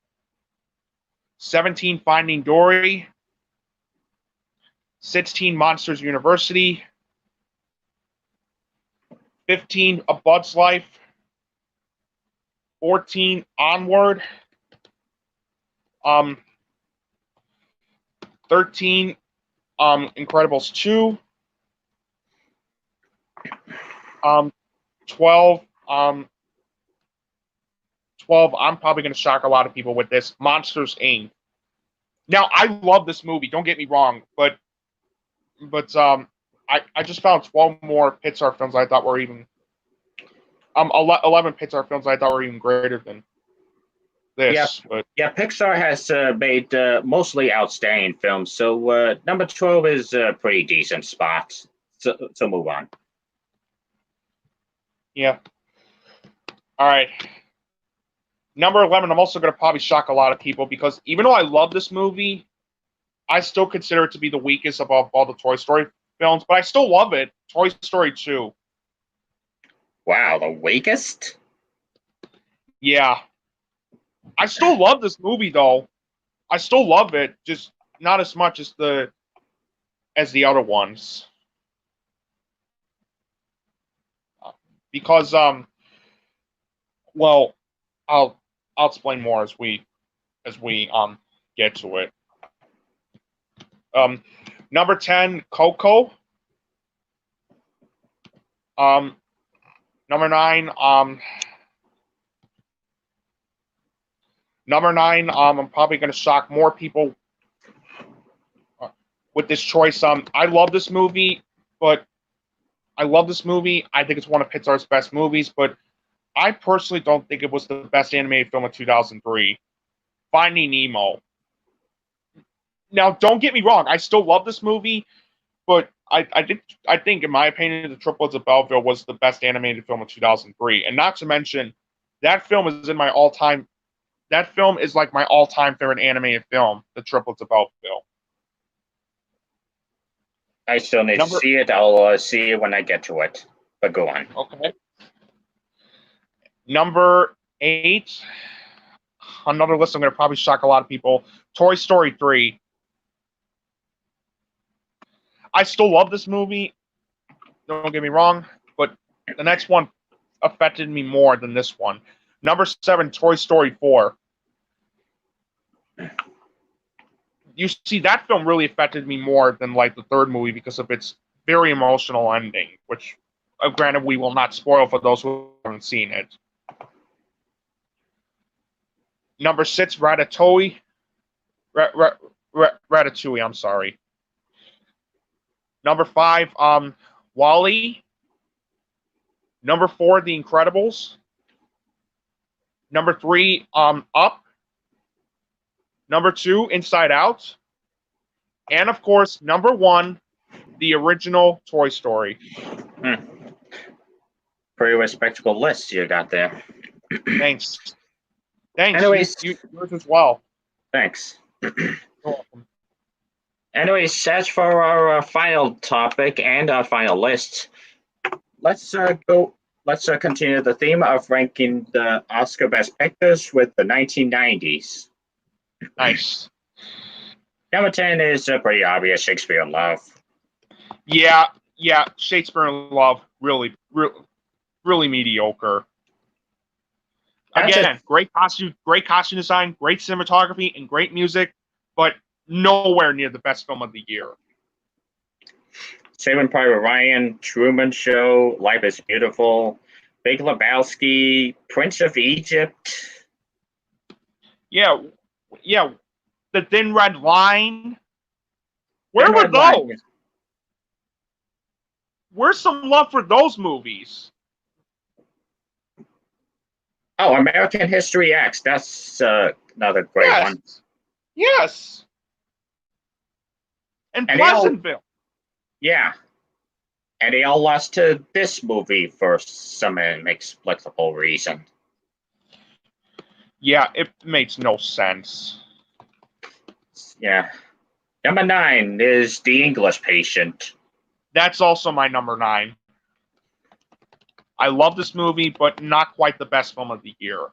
17, Finding Dory. 16, Monsters University. 15, A Bud's Life. 14, Onward. 13, Incredibles 2. 12, 12, I'm probably going to shock a lot of people with this, Monsters, Inc. Now, I love this movie, don't get me wrong, but I just found 12 more Pixar films I thought were even, 11 Pixar films I thought were even greater than this. Yeah, Pixar has made mostly outstanding films, so number 12 is a pretty decent spot. So move on. Yeah. All right. Number 11, I'm also going to probably shock a lot of people because even though I love this movie, I still consider it to be the weakest of all the Toy Story films, but I still love it. Toy Story 2. Wow, the weakest? Yeah. I still love this movie, though. I still love it, just not as much as the other ones. Because, well, I'll explain more as we get to it. Number 10, Coco. Number 9, I'm probably going to shock more people with this choice. I love this movie, but I think it's one of Pixar's best movies, but I personally don't think it was the best animated film of 2003. Finding Nemo. Now, don't get me wrong. I still love this movie, but I think, in my opinion, The Triplets of Belleville was the best animated film of 2003. And not to mention, that film is my all-time favorite animated film, The Triplets of Belleville. I still need to see it. I'll see it when I get to it. But go on. Okay. Number 8, another list I'm going to probably shock a lot of people, Toy Story 3. I still love this movie, don't get me wrong, but the next one affected me more than this one. Number 7, Toy Story 4. You see, that film really affected me more than like the third movie because of its very emotional ending, which, granted, we will not spoil for those who haven't seen it. Number 6, Ratatouille. Ratatouille, I'm sorry. Number 5, WALL-E. Number 4, The Incredibles. Number 3, Up. Number 2, Inside Out. And of course, number 1, the original Toy Story. Pretty respectable list you got there. Thanks. Thanks. Anyways, yours as well. Thanks. You're welcome. Anyways, as for our final topic and our final list, let's continue the theme of ranking the Oscar Best Pictures with the 1990s. Nice. Number 10 is pretty obvious, Shakespeare in Love. Yeah, Shakespeare in Love, really mediocre. Again, great costume design, great cinematography, and great music, but nowhere near the best film of the year. Saving Private Ryan, Truman Show, Life is Beautiful, Big Lebowski, Prince of Egypt. Yeah, The Thin Red Line. Where were those? Where's some love for those movies? Oh, American History X. That's another great one. Yes. And Pleasantville. Yeah. And they all lost to this movie for some inexplicable reason. Yeah, it makes no sense. Yeah. Number 9 is The English Patient. That's also my number 9. I love this movie, but not quite the best film of the year.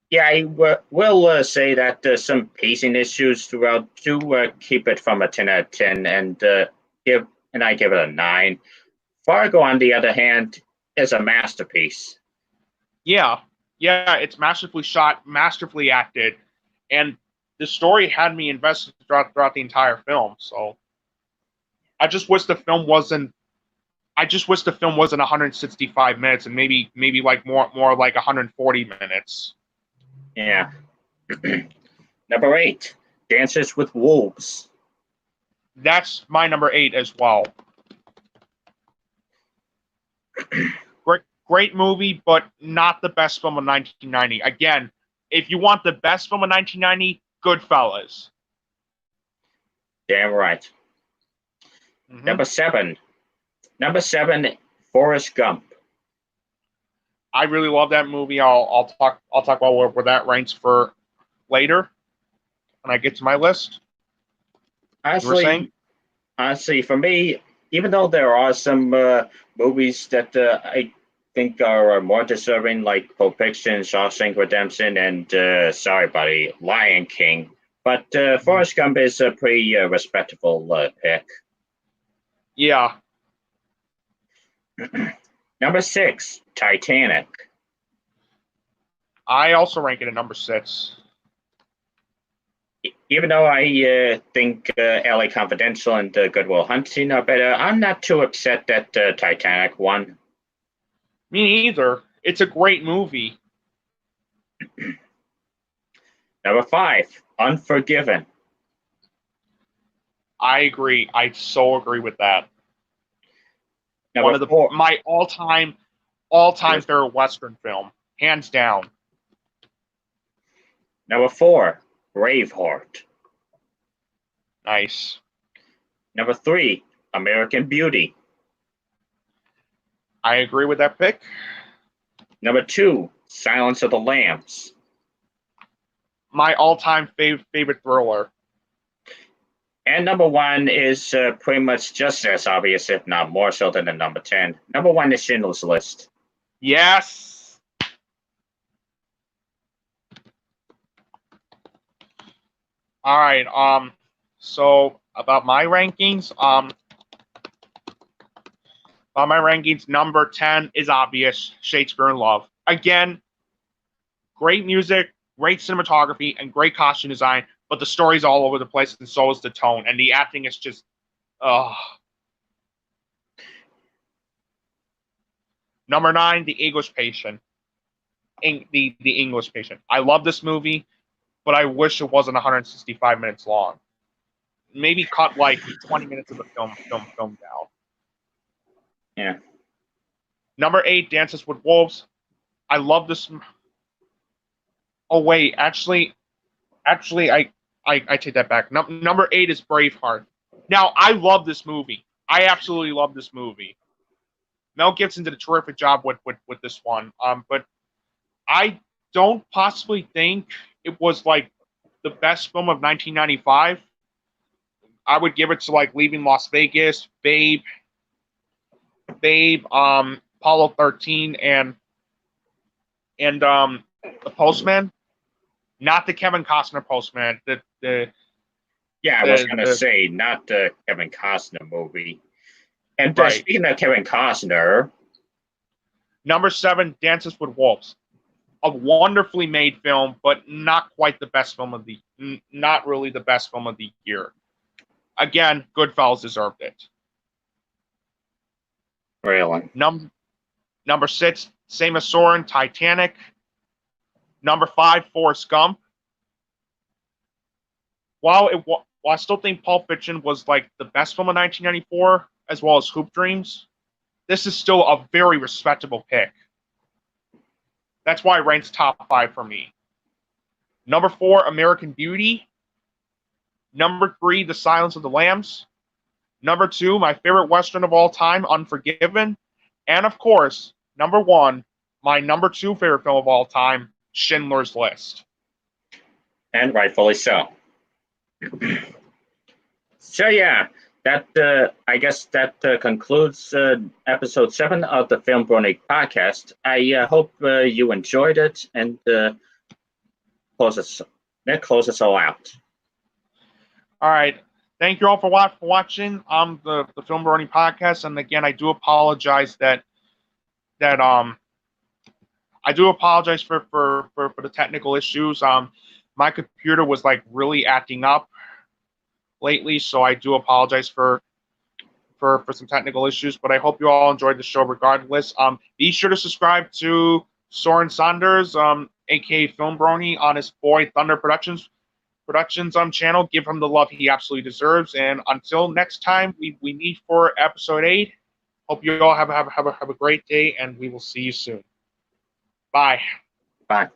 Yeah, I will say that there's some pacing issues throughout. Do keep it from a 10 out of 10, and I give it a 9. Fargo, on the other hand, is a masterpiece. Yeah, it's masterfully shot, masterfully acted, and the story had me invested throughout the entire film. So I just wish the film wasn't. I just wish the film wasn't 165 minutes and maybe like more like 140 minutes. Yeah. Number 8, Dances with Wolves. That's my number 8 as well. Great movie, but not the best film of 1990. Again, if you want the best film of 1990, Goodfellas. Damn right. Mm-hmm. Number 7, Forrest Gump. I really love that movie. I'll talk about where that ranks for later when I get to my list. Honestly, for me, even though there are some movies that I think are more deserving, like Pulp Fiction, Shawshank Redemption, and sorry, buddy, Lion King, but Forrest Gump is a pretty respectable pick. Yeah. Number 6, Titanic. I also rank it at number 6. Even though I think LA Confidential and Good Will Hunting are better, I'm not too upset that Titanic won. Me neither. It's a great movie. Number 5, Unforgiven. I agree. I so agree with that. Number 4, my all-time favorite Western film, hands down. Number 4, Braveheart. Nice. Number 3, American Beauty. I agree with that pick. Number 2, Silence of the Lambs. My all-time favorite thriller. And number 1 is pretty much just as obvious, if not more so, than the number 10. Number 1 is Schindler's List. Yes. All right. So about my rankings, number 10 is obvious, Shakespeare in Love. Again, great music, great cinematography, and great costume design, but the story's all over the place, and so is the tone, and the acting is just, Number 9, The English Patient. The English Patient. I love this movie, but I wish it wasn't 165 minutes long. Maybe cut like 20 minutes of the film down. Yeah. Number 8, Dances with Wolves. I love this. Oh wait, actually, I take that back. Number 8 is Braveheart. Now, I love this movie. I absolutely love this movie. Mel Gibson did a terrific job with this one. But I don't possibly think it was like the best film of 1995. I would give it to like Leaving Las Vegas, Babe, Apollo 13, and The Postman. Not the Kevin Costner Postman. I was gonna say not the Kevin Costner movie. And right. Speaking of Kevin Costner, number 7, Dances with Wolves. A wonderfully made film, but not quite the best film of not really the best film of the year. Again, Goodfellas deserved it. Really? Number 6, same as Soren, Titanic. Number 5, Forrest Gump. While I still think Pulp Fiction was like the best film of 1994, as well as Hoop Dreams, this is still a very respectable pick. That's why it ranks top 5 for me. Number 4, American Beauty. Number 3, The Silence of the Lambs. Number 2, my favorite Western of all time, Unforgiven. And of course, number 1, my number 2 favorite film of all time, Schindler's List. And rightfully so. So yeah, that I guess that concludes episode 7 of the FilmBrony Podcast. I hope you enjoyed it, and close us all out. All right. thank you all for watching the FilmBrony Podcast. And again, I do apologize that I do apologize for the technical issues. My computer was like really acting up lately, so I do apologize for some technical issues. But I hope you all enjoyed the show regardless. Be sure to subscribe to Soren Saunders, aka FilmBrony, on his Boy Thunder Productions channel. Give him the love he absolutely deserves. And until next time, we meet for episode 8. Hope you all have a great day, and we will see you soon. Bye. Bye.